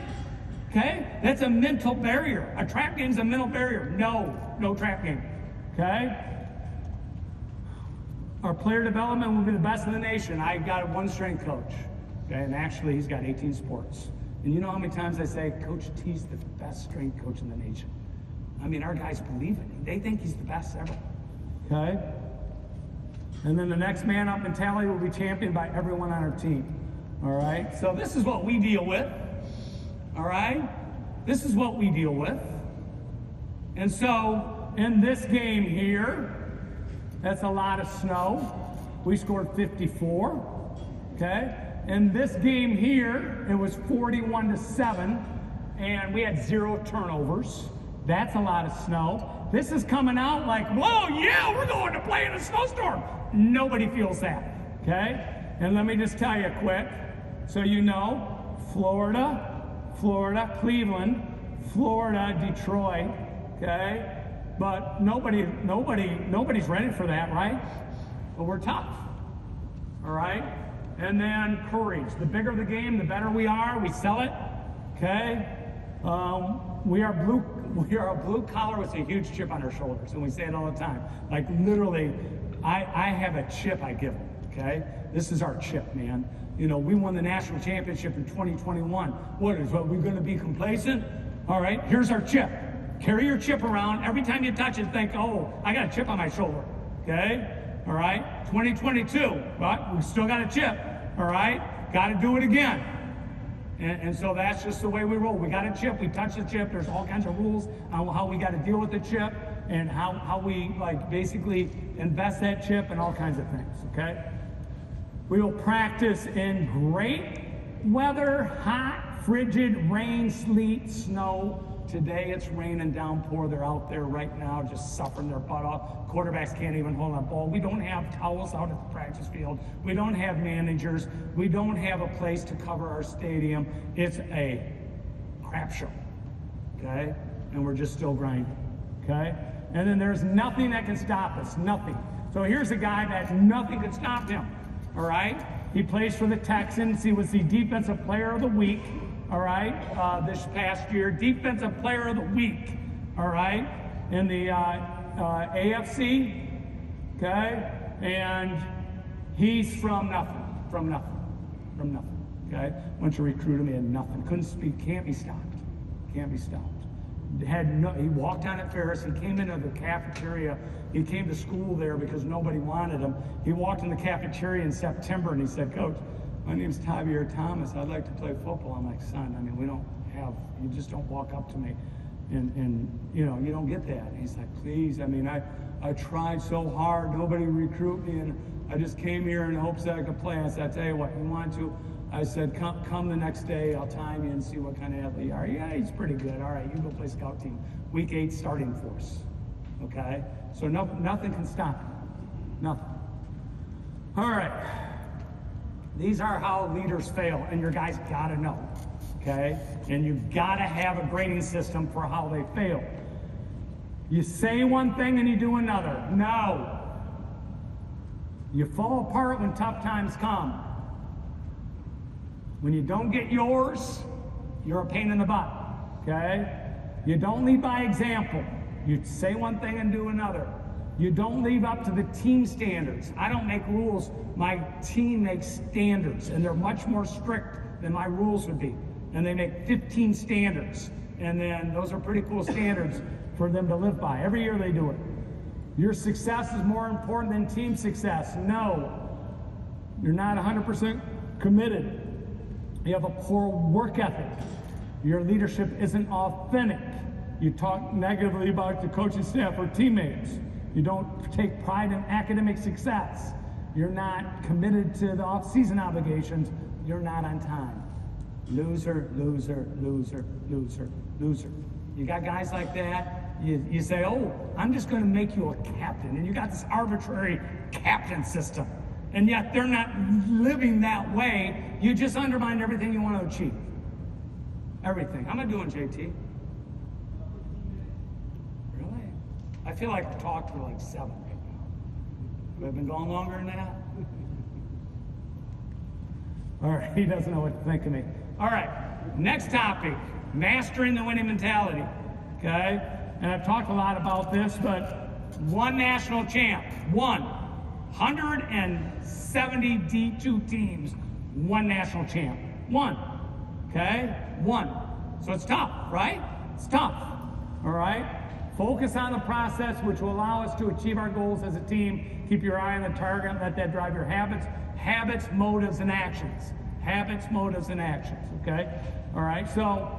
Okay? That's a mental barrier. A trap game's a mental barrier. No trap game. Okay? Our player development will be the best in the nation. I got one strength coach. Okay? And actually, he's got 18 sports. And you know how many times I say, Coach T's the best strength coach in the nation? I mean, our guys believe it. They think he's the best ever. Okay? And then the next man up mentality will be championed by everyone on our team. All right? So this is what we deal with. All right? This is what we deal with. And so in this game here, that's a lot of snow. We scored 54. Okay? In this game here, it was 41-7, and we had 0 turnovers. That's a lot of snow. This is coming out like, whoa, yeah, we're going to play in a snowstorm. Nobody feels that, okay? And let me just tell you quick, so you know, Florida, Cleveland, Florida, Detroit, okay? But nobody's ready for that, right? But we're tough, all right? And then courage. The bigger the game, the better we are. We sell it, okay? We are a blue collar with a huge chip on our shoulders, and we say it all the time. Like literally, I have a chip I give them, okay? This is our chip, man. You know, we won the national championship in 2021. What, we going to be complacent? All right, here's our chip. Carry your chip around. Every time you touch it, think, oh, I got a chip on my shoulder, okay? All right, 2022, but we still got a chip, all right? Got to do it again. And so that's just the way we roll. We got a chip, we touch the chip. There's all kinds of rules on how we got to deal with the chip and how we like basically invest that chip and all kinds of things, okay? We will practice in great weather, hot, frigid, rain, sleet, snow. Today it's rain and downpour. They're out there right now just suffering their butt off. Quarterbacks can't even hold a ball. We don't have towels out at the practice field. We don't have managers. We don't have a place to cover our stadium. It's a crap show, okay? And we're just still grinding, okay? And then there's nothing that can stop us, nothing. So here's a guy that nothing can stop him, all right? He plays for the Texans. He was the defensive player of the week, all right, this past year, Defensive Player of the Week, all right, in the AFC, okay, and he's from nothing, okay. Went to recruit him, he had nothing, couldn't speak, can't be stopped. He walked down at Ferris, he came into the cafeteria, he came to school there because nobody wanted him. He walked in the cafeteria in September and he said, "Coach, my name's Javier Thomas, I'd like to play football." I'm like, "Son, I mean, you just don't walk up to me and you know, you don't get that." And he's like, "Please, I mean, I tried so hard, nobody recruited me, and I just came here in hopes that I could play." I said, "I tell you what, you want to?" I said, come the next day, I'll time you and see what kind of athlete you are." "Yeah, he's pretty good." "All right, you go play scout team. Week 8 starting force." Okay? So nothing can stop him. Nothing. All right. These are how leaders fail, and your guys gotta know. Okay? And you gotta have a grading system for how they fail. You say one thing and you do another. No. You fall apart when tough times come. When you don't get yours, you're a pain in the butt, okay? You don't lead by example. You say one thing and do another. You don't live up to the team standards. I don't make rules. My team makes standards, and they're much more strict than my rules would be. And they make 15 standards, and then those are pretty cool standards for them to live by. Every year they do it. Your success is more important than team success. No. You're not 100% committed. You have a poor work ethic. Your leadership isn't authentic. You talk negatively about the coaching staff or teammates. You don't take pride in academic success. You're not committed to the off-season obligations. You're not on time. Loser, loser, loser, loser, loser. You got guys like that, you say, "Oh, I'm just going to make you a captain." And you got this arbitrary captain system. And yet they're not living that way. You just undermine everything you want to achieve. Everything. How am I doing, JT? Really? I feel like I've talked for like 7 right now. Have I been going longer than that? All right, he doesn't know what to think of me. All right, next topic, mastering the winning mentality, okay? And I've talked a lot about this, but one national champ, 170 D2 teams, one national champ, one, okay? One. So it's tough, right? It's tough, all right? Focus on the process, which will allow us to achieve our goals as a team. Keep your eye on the target, let that drive your habits. Habits, motives, and actions. Habits, motives, and actions, okay? All right, so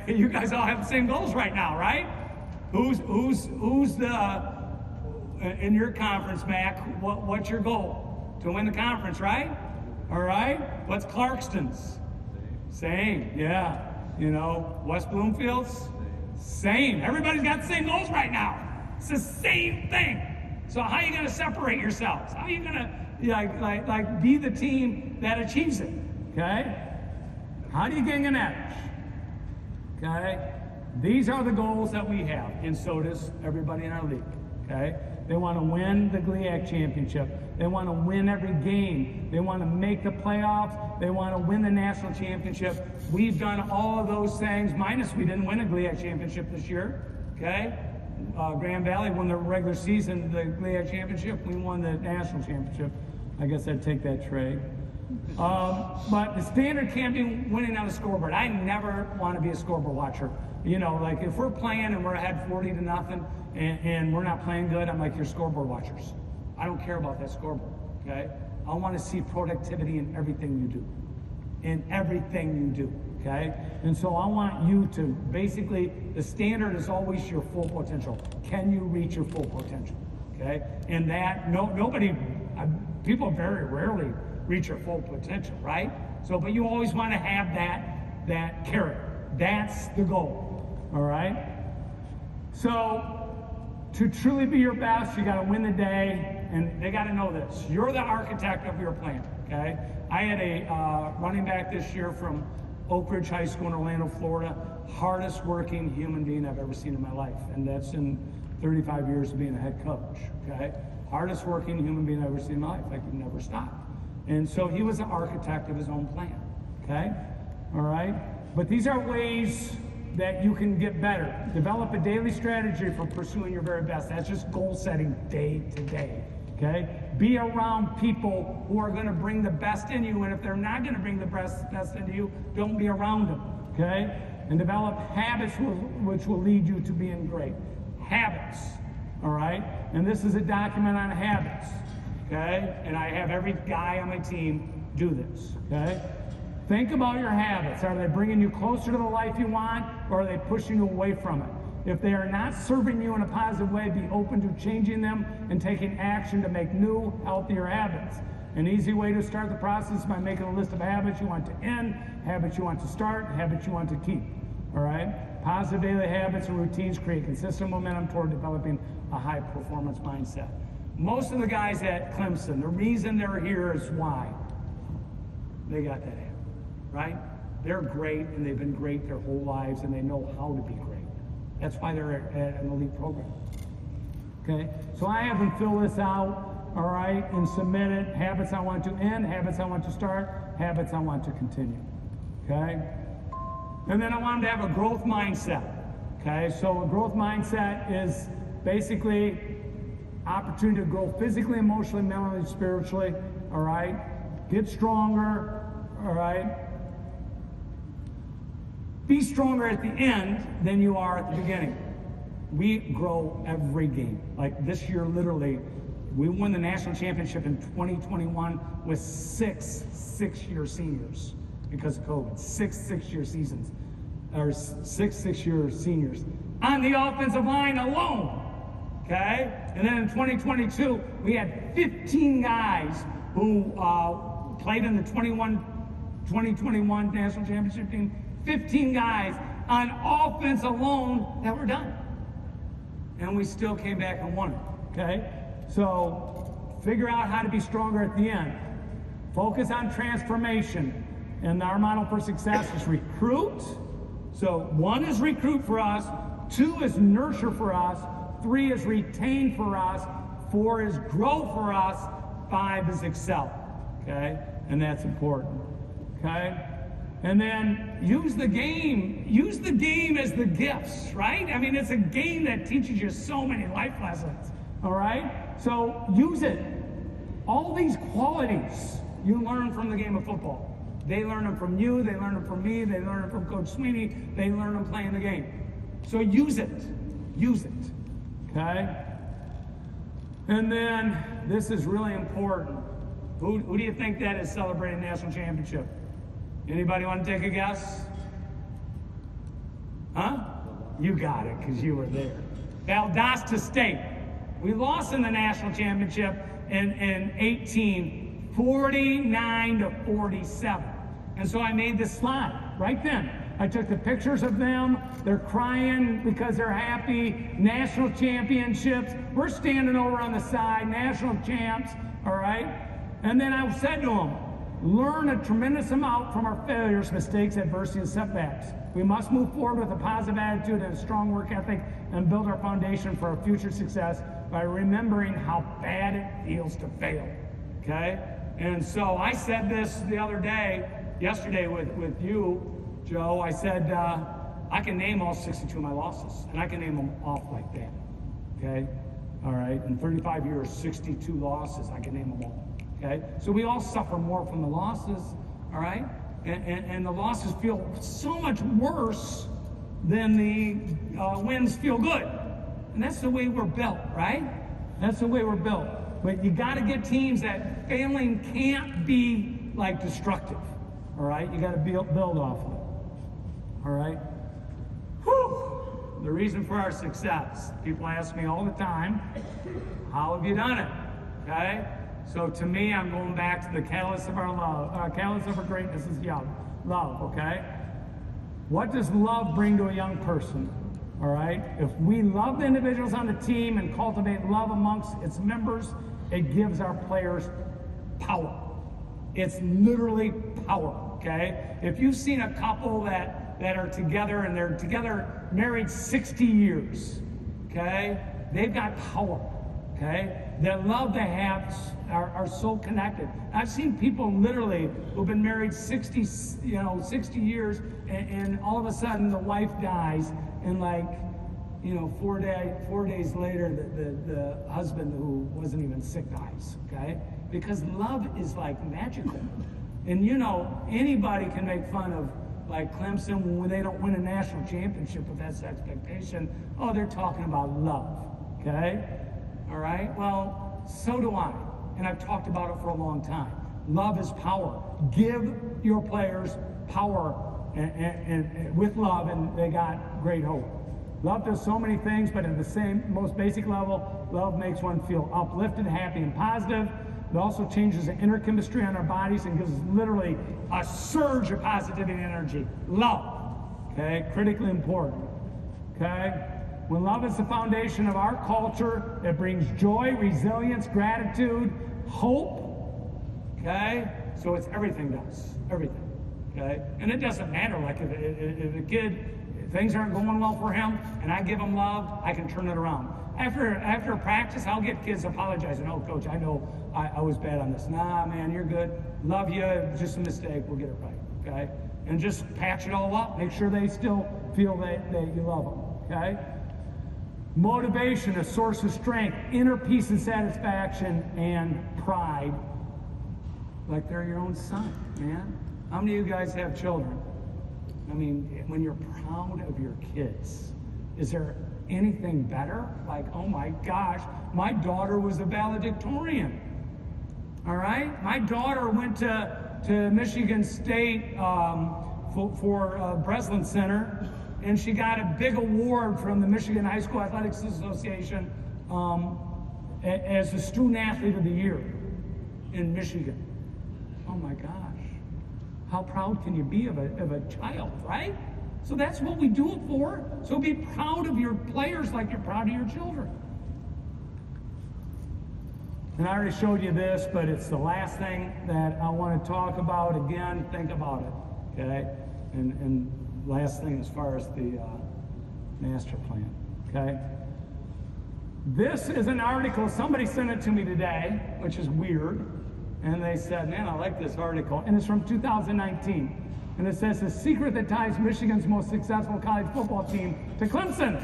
you guys all have the same goals right now, right? Who's the, in your conference, Mac, what's your goal? To win the conference, right? All right, what's Clarkston's? Same, yeah. You know, West Bloomfield's? Same. Everybody's got the same goals right now. It's the same thing. So how are you going to separate yourselves? How are you going to like be the team that achieves it? Okay? How do you gain an edge? Okay? These are the goals that we have, and so does everybody in our league. Okay? They want to win the GLIAC championship. They want to win every game. They want to make the playoffs. They want to win the national championship. We've done all of those things, minus we didn't win a GLIAC championship this year. Okay? Grand Valley won the regular season, the GLIAC championship. We won the national championship. I guess I'd take that trade. But the standard can't be winning on a scoreboard. I never want to be a scoreboard watcher. You know, like if we're playing and we're ahead 40-0 and we're not playing good, I'm like, you're scoreboard watchers. I don't care about that scoreboard, okay? I want to see productivity in everything you do. In everything you do, okay? And so I want you to basically, the standard is always your full potential. Can you reach your full potential, okay? And that, people very rarely reach your full potential, right? So, but you always want to have that carrot. That's the goal, all right? So, to truly be your best, you got to win the day, and they got to know this. You're the architect of your plan, okay? I had a running back this year from Oak Ridge High School in Orlando, Florida, hardest working human being I've ever seen in my life, and that's in 35 years of being a head coach, okay? Hardest working human being I've ever seen in my life. I could never stop. And so he was the architect of his own plan, okay? all right? But these are ways that you can get better. Develop a daily strategy for pursuing your very best. That's just goal setting day to day, okay? Be around people who are gonna bring the best in you, and if they're not gonna bring the best into you, don't be around them, okay? And develop habits which will lead you to being great. Habits, all right? And this is a document on habits, okay? And I have every guy on my team do this, okay? Think about your habits. Are they bringing you closer to the life you want, or are they pushing you away from it? If they are not serving you in a positive way, be open to changing them and taking action to make new, healthier habits. An easy way to start the process is by making a list of habits you want to end, habits you want to start, habits you want to keep. All right? Positive daily habits and routines create consistent momentum toward developing a high-performance mindset. Most of the guys at Clemson, the reason they're here is why? They got that habit, right? They're great, and they've been great their whole lives, and they know how to be great. That's why they're at an elite program. Okay? So I have them fill this out, all right, and submit it. Habits I want to end, habits I want to start, habits I want to continue. Okay? And then I want them to have a growth mindset. Okay? So a growth mindset is basically opportunity to grow physically, emotionally, mentally, spiritually, all right? Get stronger, all right? Be stronger at the end than you are at the beginning. We grow every game. Like this year, literally, we won the national championship in 2021 with six six-year seniors because of COVID. Six six-year seasons, or six six-year seniors on the offensive line alone. Okay? And then in 2022, we had 15 guys who played in the 2021 national championship team. 15 guys on offense alone that were done. And we still came back and won it, okay? So figure out how to be stronger at the end. Focus on transformation. And our model for success is recruit. So 1 is recruit for us, 2 is nurture for us, 3 is retain for us, 4 is grow for us, 5 is excel, okay? And that's important, okay? And then use the game. Use the game as the gifts, right? I mean, it's a game that teaches you so many life lessons, all right? So use it. All these qualities you learn from the game of football. They learn them from you, they learn them from me, they learn them from Coach Sweeney, they learn them playing the game. So use it. Use it, okay? And then, this is really important. Who do you think that is celebrating national championship? Anybody want to take a guess? Huh? You got it, because you were there. Valdosta State. We lost in the national championship in 18, 49-47. And so I made this slide right then. I took the pictures of them. They're crying because they're happy. National championships. We're standing over on the side. National champs, all right? And then I said to them, learn a tremendous amount from our failures, mistakes, adversity, and setbacks. We must move forward with a positive attitude and a strong work ethic and build our foundation for our future success by remembering how bad it feels to fail, okay? And so I said this the other day, yesterday with you, Joe. I said, I can name all 62 of my losses, and I can name them off like that, okay? All right, in 35 years, 62 losses, I can name them all. Okay? So we all suffer more from the losses, all right? And the losses feel so much worse than the wins feel good. And that's the way we're built, right? That's the way we're built. But you got to get teams that failing can't be like destructive, all right? You got to build off of it, all right? Whew. The reason for our success. People ask me all the time, how have you done it, okay? So to me, I'm going back to the catalyst of our love. Catalyst of our greatness is love, okay? What does love bring to a young person, all right? If we love the individuals on the team and cultivate love amongst its members, it gives our players power. It's literally power, okay? If you've seen a couple that are together and they're together married 60 years, okay? They've got power, okay? that love they have are so connected. I've seen people literally who've been married 60 years, and all of a sudden the wife dies, and 4 days later the husband who wasn't even sick dies, okay? Because love is like magical. And anybody can make fun of like Clemson when they don't win a national championship, if that's the expectation. Oh, they're talking about love, okay? All right, well, so do I, and I've talked about it for a long time. Love is power. Give your players power and with love, and they got great hope. Love does so many things, but at the same, most basic level, love makes one feel uplifted, happy, and positive. It also changes the inner chemistry on our bodies and gives us literally a surge of positivity and energy. Love, okay? Critically important, okay? When love is the foundation of our culture, it brings joy, resilience, gratitude, hope, okay? So it's everything does, everything, okay? And it doesn't matter, like if a kid, things aren't going well for him, and I give him love, I can turn it around. After practice, I'll get kids apologizing. Oh, coach, I know I was bad on this. Nah, man, you're good. Love you, just a mistake, we'll get it right, okay? And just patch it all up, make sure they still feel that you love them, okay? Motivation, a source of strength, inner peace and satisfaction, and pride. Like they're your own son, man. How many of you guys have children? I mean, when you're proud of your kids, is there anything better? Like, oh my gosh, my daughter was a valedictorian. All right? My daughter went to Michigan State for Breslin Center, and she got a big award from the Michigan High School Athletics Association as the Student Athlete of the Year in Michigan. Oh my gosh. How proud can you be of a child, right? So that's what we do it for. So be proud of your players like you're proud of your children. And I already showed you this, but it's the last thing that I want to talk about. Again, think about it, okay? And last thing as far as the master plan, okay? This is an article, somebody sent it to me today, which is weird. And they said, man, I like this article. And it's from 2019. And it says, the secret that ties Michigan's most successful college football team to Clemson.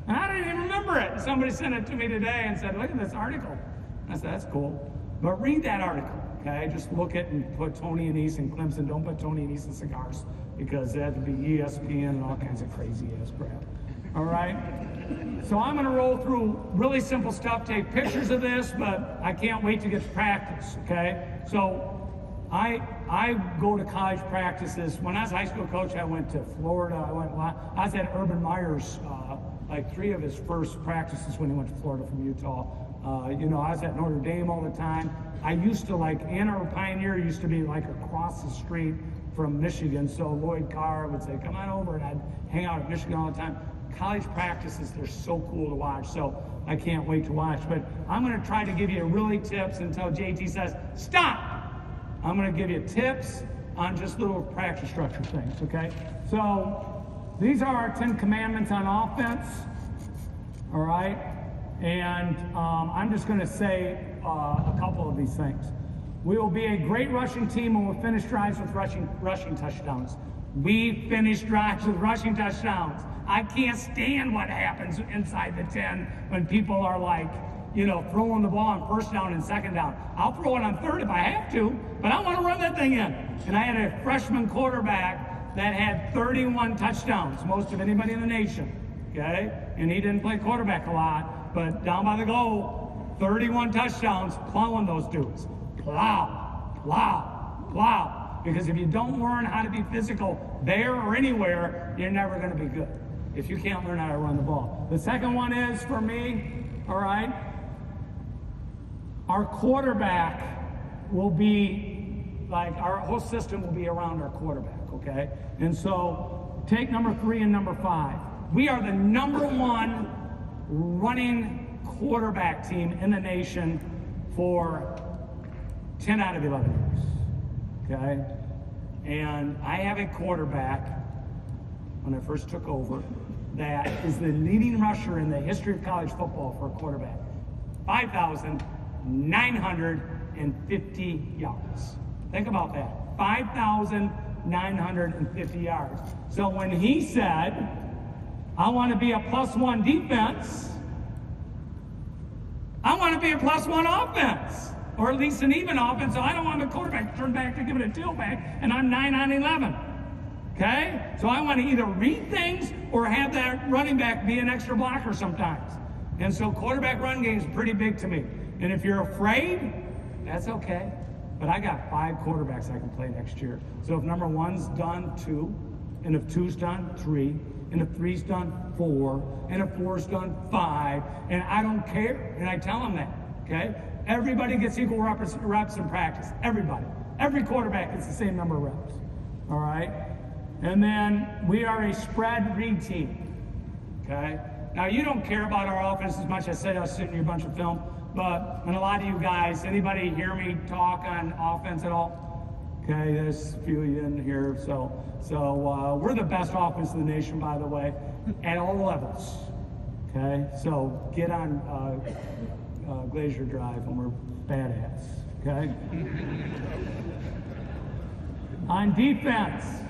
And I didn't even remember it. Somebody sent it to me today and said, look at this article. I said, that's cool. But read that article, okay? Just look at and put Tony Annese and Clemson. Don't put Tony Annese and cigars, because that would be ESPN and all kinds of crazy ass crap. All right? So I'm going to roll through really simple stuff, take pictures of this, but I can't wait to get to practice, okay? So I go to college practices. When I was a high school coach, I went to Florida. I was at Urban Meyer's, like 3 of his first practices when he went to Florida from Utah. I was at Notre Dame all the time. I used to Ann Arbor Pioneer used to be like across the street from Michigan. So Lloyd Carr would say, come on over, and I'd hang out at Michigan all the time. College practices, they're so cool to watch, so I can't wait to watch. But I'm going to try to give you really tips until JT says, stop! I'm going to give you tips on just little practice structure things, okay? So these are our 10 commandments on offense, all right? And I'm just going to say a couple of these things. We will be a great rushing team and we'll finish drives with rushing touchdowns. We finish drives with rushing touchdowns. I can't stand what happens inside the 10 when people are throwing the ball on first down and second down. I'll throw it on third if I have to, but I want to run that thing in. And I had a freshman quarterback that had 31 touchdowns, most of anybody in the nation, okay? And he didn't play quarterback a lot, but down by the goal, 31 touchdowns, plowing those dudes. Plow, plow, plow. Because if you don't learn how to be physical there or anywhere, you're never going to be good if you can't learn how to run the ball. The second one is, for me, all right, our quarterback will be, our whole system will be around our quarterback, okay? And so take number 3 and number 5. We are the number 1 running quarterback team in the nation for 10 out of 11 years, okay? And I have a quarterback, when I first took over, that is the leading rusher in the history of college football for a quarterback. 5,950 yards. Think about that. 5,950 yards. So when he said, I want to be a +1 defense, I want to be a +1 offense, or at least an even offense, so I don't want the quarterback to turn back to give it a tailback, and I'm 9 on 11. Okay? So I want to either read things or have that running back be an extra blocker sometimes. And so quarterback run game is pretty big to me. And if you're afraid, that's okay. But I got 5 quarterbacks I can play next year. So if number 1's done, 2. And if 2's done, 3. And if 3's done, 4. And if 4's done, 5. And I don't care. And I tell them that. Okay? Everybody gets equal reps in practice. Everybody. Every quarterback gets the same number of reps. All right? And then we are a spread read team. Okay? Now, you don't care about our offense as much as I said I was sitting you a bunch of film, but and a lot of you guys, anybody hear me talk on offense at all? Okay, there's a few of you in here. So we're the best offense in the nation, by the way, at all levels. Okay, so get on Glacier Drive and we're badass. Okay? On defense.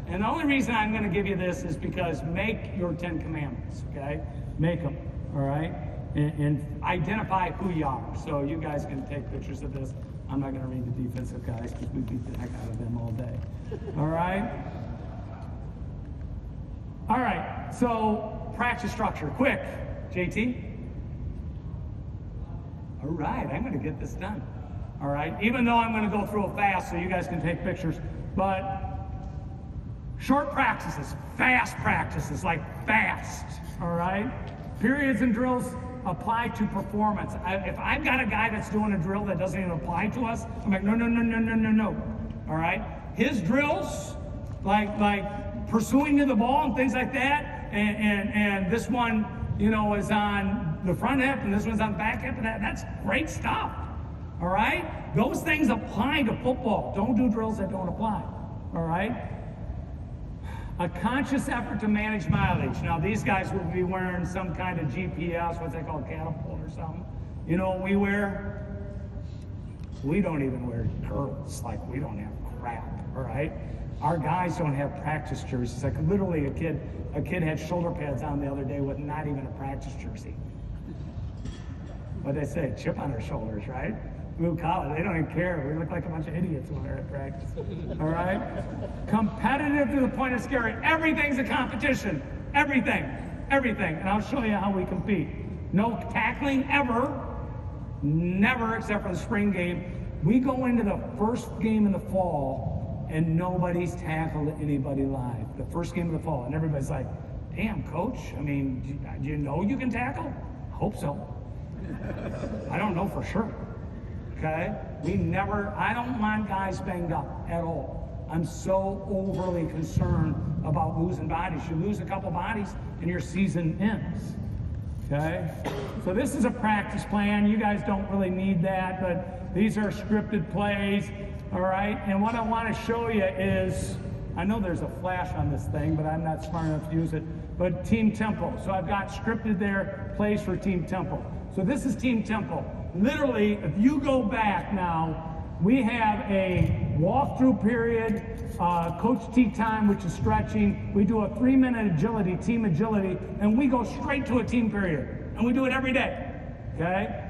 And the only reason I'm going to give you this is because make your 10 commandments, okay? Make them, all right? And identify who you are. So you guys can take pictures of this. I'm not going to read the defensive guys because we beat the heck out of them all day. All right? All right, so practice structure. Quick, JT. All right, I'm going to get this done. All right, even though I'm going to go through it fast so you guys can take pictures, but short practices, fast practices, like fast, all right? Periods and drills apply to performance. If I've got a guy that's doing a drill that doesn't even apply to us, I'm like, no, all right? His drills, like pursuing to the ball and things like that, and this one, you know, is on the front hip, and this one's on the back hip, and that's great stuff, all right? Those things apply to football. Don't do drills that don't apply, all right? A conscious effort to manage mileage. Now, these guys will be wearing some kind of GPS, what's that called, catapult or something. You know what we wear? We don't even wear girdles. Like, we don't have crap, all right? Our guys don't have practice jerseys. Like, literally, a kid had shoulder pads on the other day with not even a practice jersey. What'd they say? Chip on their shoulders, right? Blue collar, they don't even care. We look like a bunch of idiots when they're at practice. All right? Competitive to the point of scary. Everything's a competition. Everything. And I'll show you how we compete. No tackling ever. Never, except for the spring game. We go into the first game in the fall and nobody's tackled anybody live. The first game of the fall. And everybody's like, damn, coach, I mean, do you know you can tackle? Hope so. I don't know for sure. Okay? I don't want guys banged up at all. I'm so overly concerned about losing bodies. You lose a couple bodies and your season ends. Okay? So this is a practice plan. You guys don't really need that, but these are scripted plays. All right? And what I want to show you is, I know there's a flash on this thing, but I'm not smart enough to use it, but team tempo. So I've got scripted there, plays for team tempo. So this is team tempo. Literally, if you go back now, we have a walkthrough period, coach tee time, which is stretching. We do a 3-minute agility, team agility, and we go straight to a team period. And we do it every day, okay?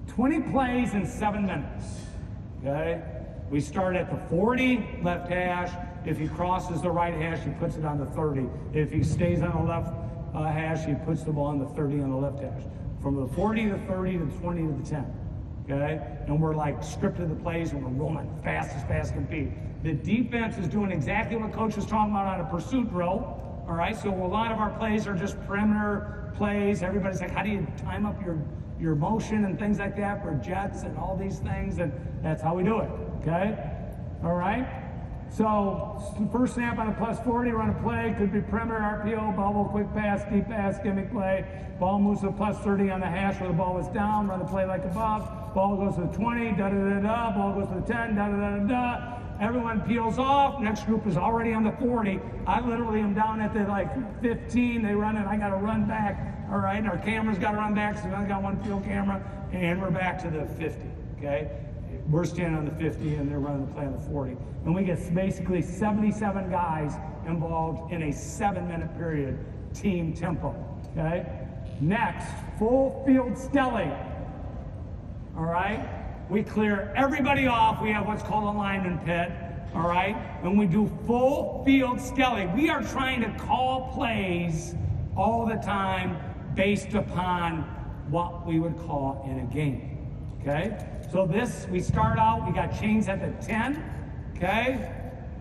20 plays in 7 minutes, okay? We start at the 40, left hash. If he crosses the right hash, he puts it on the 30. If he stays on the left hash, he puts the ball on the 30 on the left hash. From the 40 to 30 to 20 to the 10, okay? And we're like scripted the plays and we're rolling fast as fast can be. The defense is doing exactly what coach was talking about on a pursuit drill, all right? So a lot of our plays are just perimeter plays. Everybody's like, how do you time up your motion and things like that for jets and all these things? And that's how we do it, okay? All right? So first snap on a +40, run a play, could be perimeter, RPO, bubble, quick pass, deep pass, gimmick play. Ball moves to a +30 on the hash where the ball is down, run the play like above. Ball goes to the 20, da-da-da-da, ball goes to the 10, da-da-da-da-da. everyone peels off. Next group is already on the 40. I literally am down at the 15. They run it. I got to run back. All right. Our camera's got to run back. So I got one field camera, and we're back to the 50. Okay. We're standing on the 50, and they're running the play on the 40. And we get basically 77 guys involved in a 7-minute period, team tempo. Okay. Next, full field skelly. All right. We clear everybody off. We have what's called a lineman pit. All right. And we do full field skelly. We are trying to call plays all the time based upon what we would call in a game. Okay. So this, we start out, we got chains at the 10. Okay.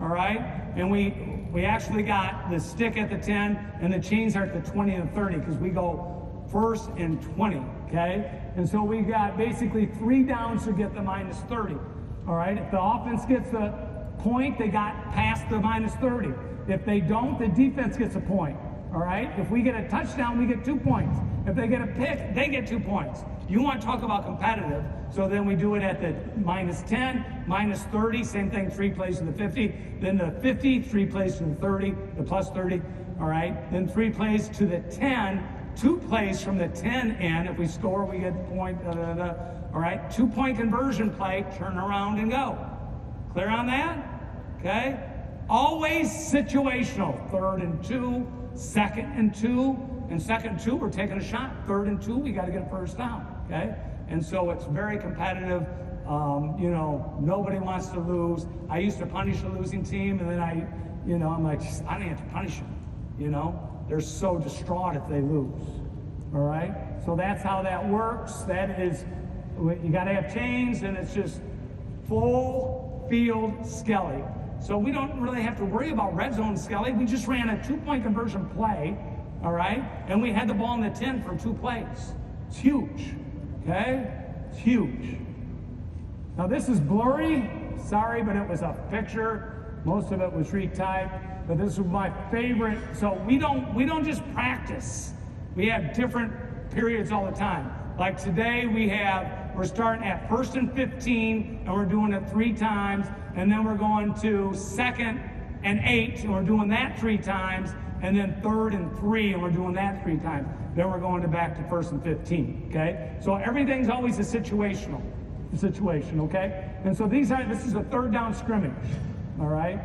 All right. And we actually got the stick at the 10 and the chains are at the 20 and 30 because we go first and 20. Okay. And so we got basically 3 downs to get the minus 30. All right. If the offense gets the point, they got past the minus 30. If they don't, the defense gets a point. All right. If we get a touchdown, we get 2 points. If they get a pick, they get 2 points. You want to talk about competitive. So then we do it at the minus 10, minus 30, same thing, 3 plays to the 50. Then the 50, 3 plays to the 30, the plus 30. All right. Then 3 plays to the 10. 2 plays from the 10 in. If we score, we get a point. All right. 2-point conversion play. Turn around and go. Clear on that? Okay. Always situational. 3rd and 2, 2nd and 2. And 2nd and 2, we're taking a shot. 3rd and 2, we got to get a first down. Okay. And so it's very competitive. Nobody wants to lose. I used to punish a losing team, and then I'm like, I don't have to punish them. They're so distraught if they lose. All right? So that's how that works. That is, you got to have chains, and it's just full field skelly. So we don't really have to worry about red zone skelly. We just ran a 2-point conversion play, all right? And we had the ball in the 10 for 2 plays. It's huge, okay? It's huge. Now this is blurry. Sorry, but it was a picture. Most of it was retyped. But this was my favorite. So we don't just practice. We have different periods all the time. Like today we're starting at 1st and 15 and we're doing it 3 times, and then we're going to 2nd and 8 and we're doing that 3 times, and then 3rd and 3 and we're doing that 3 times. Then we're going back to 1st and 15. Okay? So everything's always a situation, okay? And so this is a 3rd down scrimmage. All right?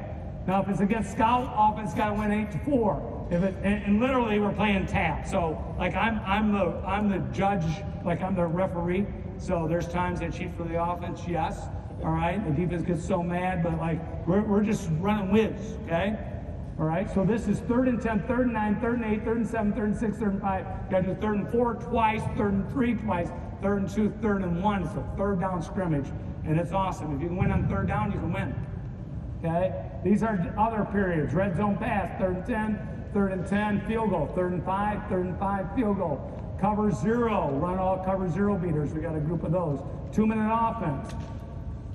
Now, if it's against scout, offense got to win 8-4. And literally, we're playing tap. So, like, I'm the judge, like I'm the referee. So there's times I cheat for the offense, yes. All right, the defense gets so mad, but like we're just running whiz, okay? All right. So this is 3rd and 10, 3rd and 9, 3rd and 8, 3rd and 7, 3rd and 6, 3rd and 5. Got to do 3rd and 4 twice, 3rd and 3 twice, 3rd and 2, 3rd and 1. It's a 3rd down scrimmage, and it's awesome. If you can win on 3rd down, you can win. Okay? These are other periods. Red zone pass, 3rd and 10, 3rd and 10, field goal. 3rd and 5, 3rd and 5, field goal. Cover 0, run all cover 0 beaters. We got a group of those. 2-minute offense.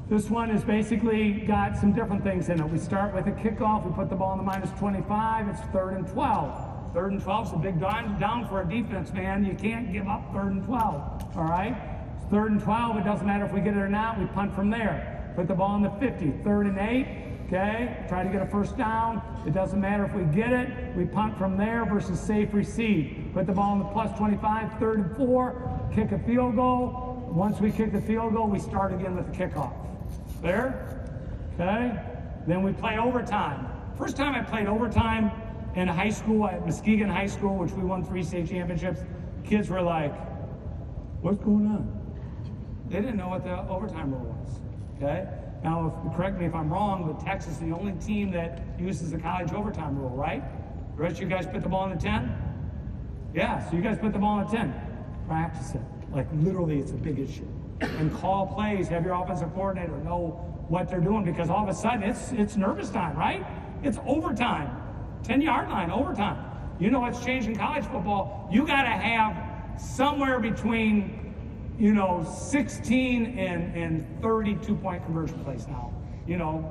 This one is basically got some different things in it. We start with a kickoff. We put the ball in the minus 25. It's 3rd and 12. 3rd and 12 is a big down for a defense, man. You can't give up 3rd and 12. All right? It's 3rd and 12. It doesn't matter if we get it or not. We punt from there. Put the ball in the 50. 3rd and 8. Okay, try to get a first down. It doesn't matter if we get it. We punt from there versus safe receive. Put the ball in the plus 25, 3rd and 4. Kick a field goal. Once we kick the field goal, we start again with the kickoff. There? Okay. Then we play overtime. First time I played overtime in high school at Muskegon High School, which we won 3 state championships, kids were like, "What's going on?" They didn't know what the overtime rule was. Okay. Now, correct me if I'm wrong, but Texas is the only team that uses the college overtime rule, right? The rest of you guys put the ball in the 10? Yeah, so you guys put the ball in the 10. Practice it. Like, literally, it's a big issue. And call plays, have your offensive coordinator know what they're doing, because all of a sudden, it's nervous time, right? It's overtime. 10-yard line, overtime. You know what's changed in college football? You got to have somewhere between 16 and 32-point conversion plays now,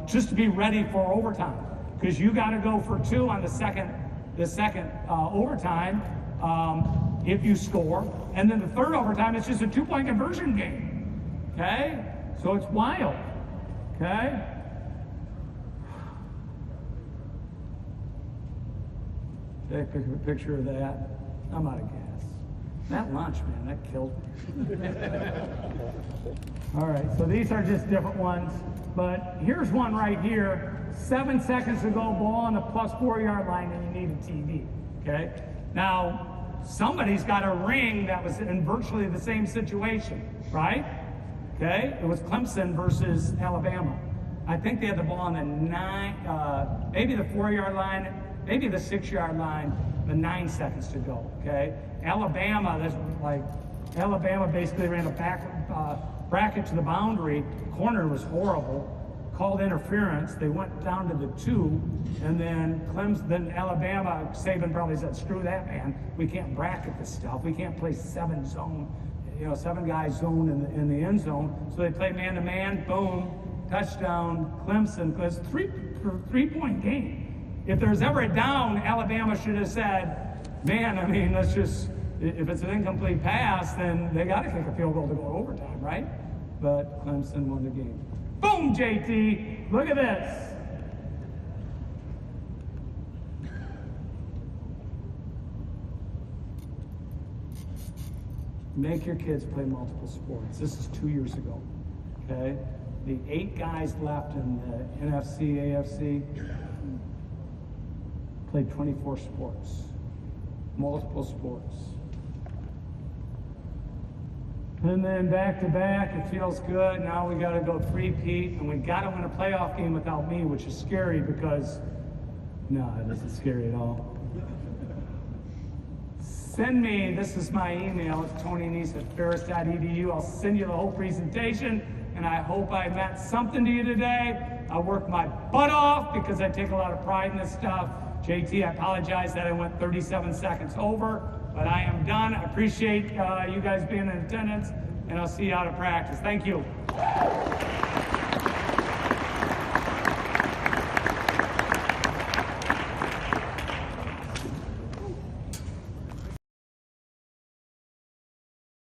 just to be ready for overtime, because you got to go for 2 on the second overtime if you score, and then the 3rd overtime, it's just a 2-point conversion game. Okay, so it's wild. Okay, Take a picture of that. I'm out of gas. That lunch, man, that killed me. All right, so these are just different ones. But here's one right here. 7 seconds to go, ball on the plus 4 yard line, and you need a TV. Okay? Now, somebody's got a ring that was in virtually the same situation, right? Okay? It was Clemson versus Alabama. I think they had the ball on the maybe the 4 yard line, maybe the 6 yard line, the 9 seconds to go. Okay? Alabama basically ran a bracket to the boundary. Corner was horrible. Called interference. They went down to the 2, and then Alabama, Saban probably said, "Screw that, man. We can't bracket this stuff. We can't play 7 guy zone in the end zone." So they played man to man. Boom, touchdown, Clemson. Because 3-point game. If there's ever a down, Alabama should have said, "Man, I mean, let's just. If it's an incomplete pass, then they got to kick a field goal to go to overtime, right?" But Clemson won the game. Boom, JT. Look at this. Make your kids play multiple sports. This is 2 years ago. Okay? The 8 guys left in the NFC, AFC played 24 sports. Multiple sports. And then back to back, it feels good. Now we got to go 3-peat, and we got to win a playoff game without me, which is scary because, no, it isn't scary at all. Send me, this is my email, it's TonyAnnese@ferris.edu. I'll send you the whole presentation, and I hope I meant something to you today. I worked my butt off because I take a lot of pride in this stuff. JT, I apologize that I went 37 seconds over. But I am done. I appreciate you guys being in attendance, and I'll see you out of practice. Thank you.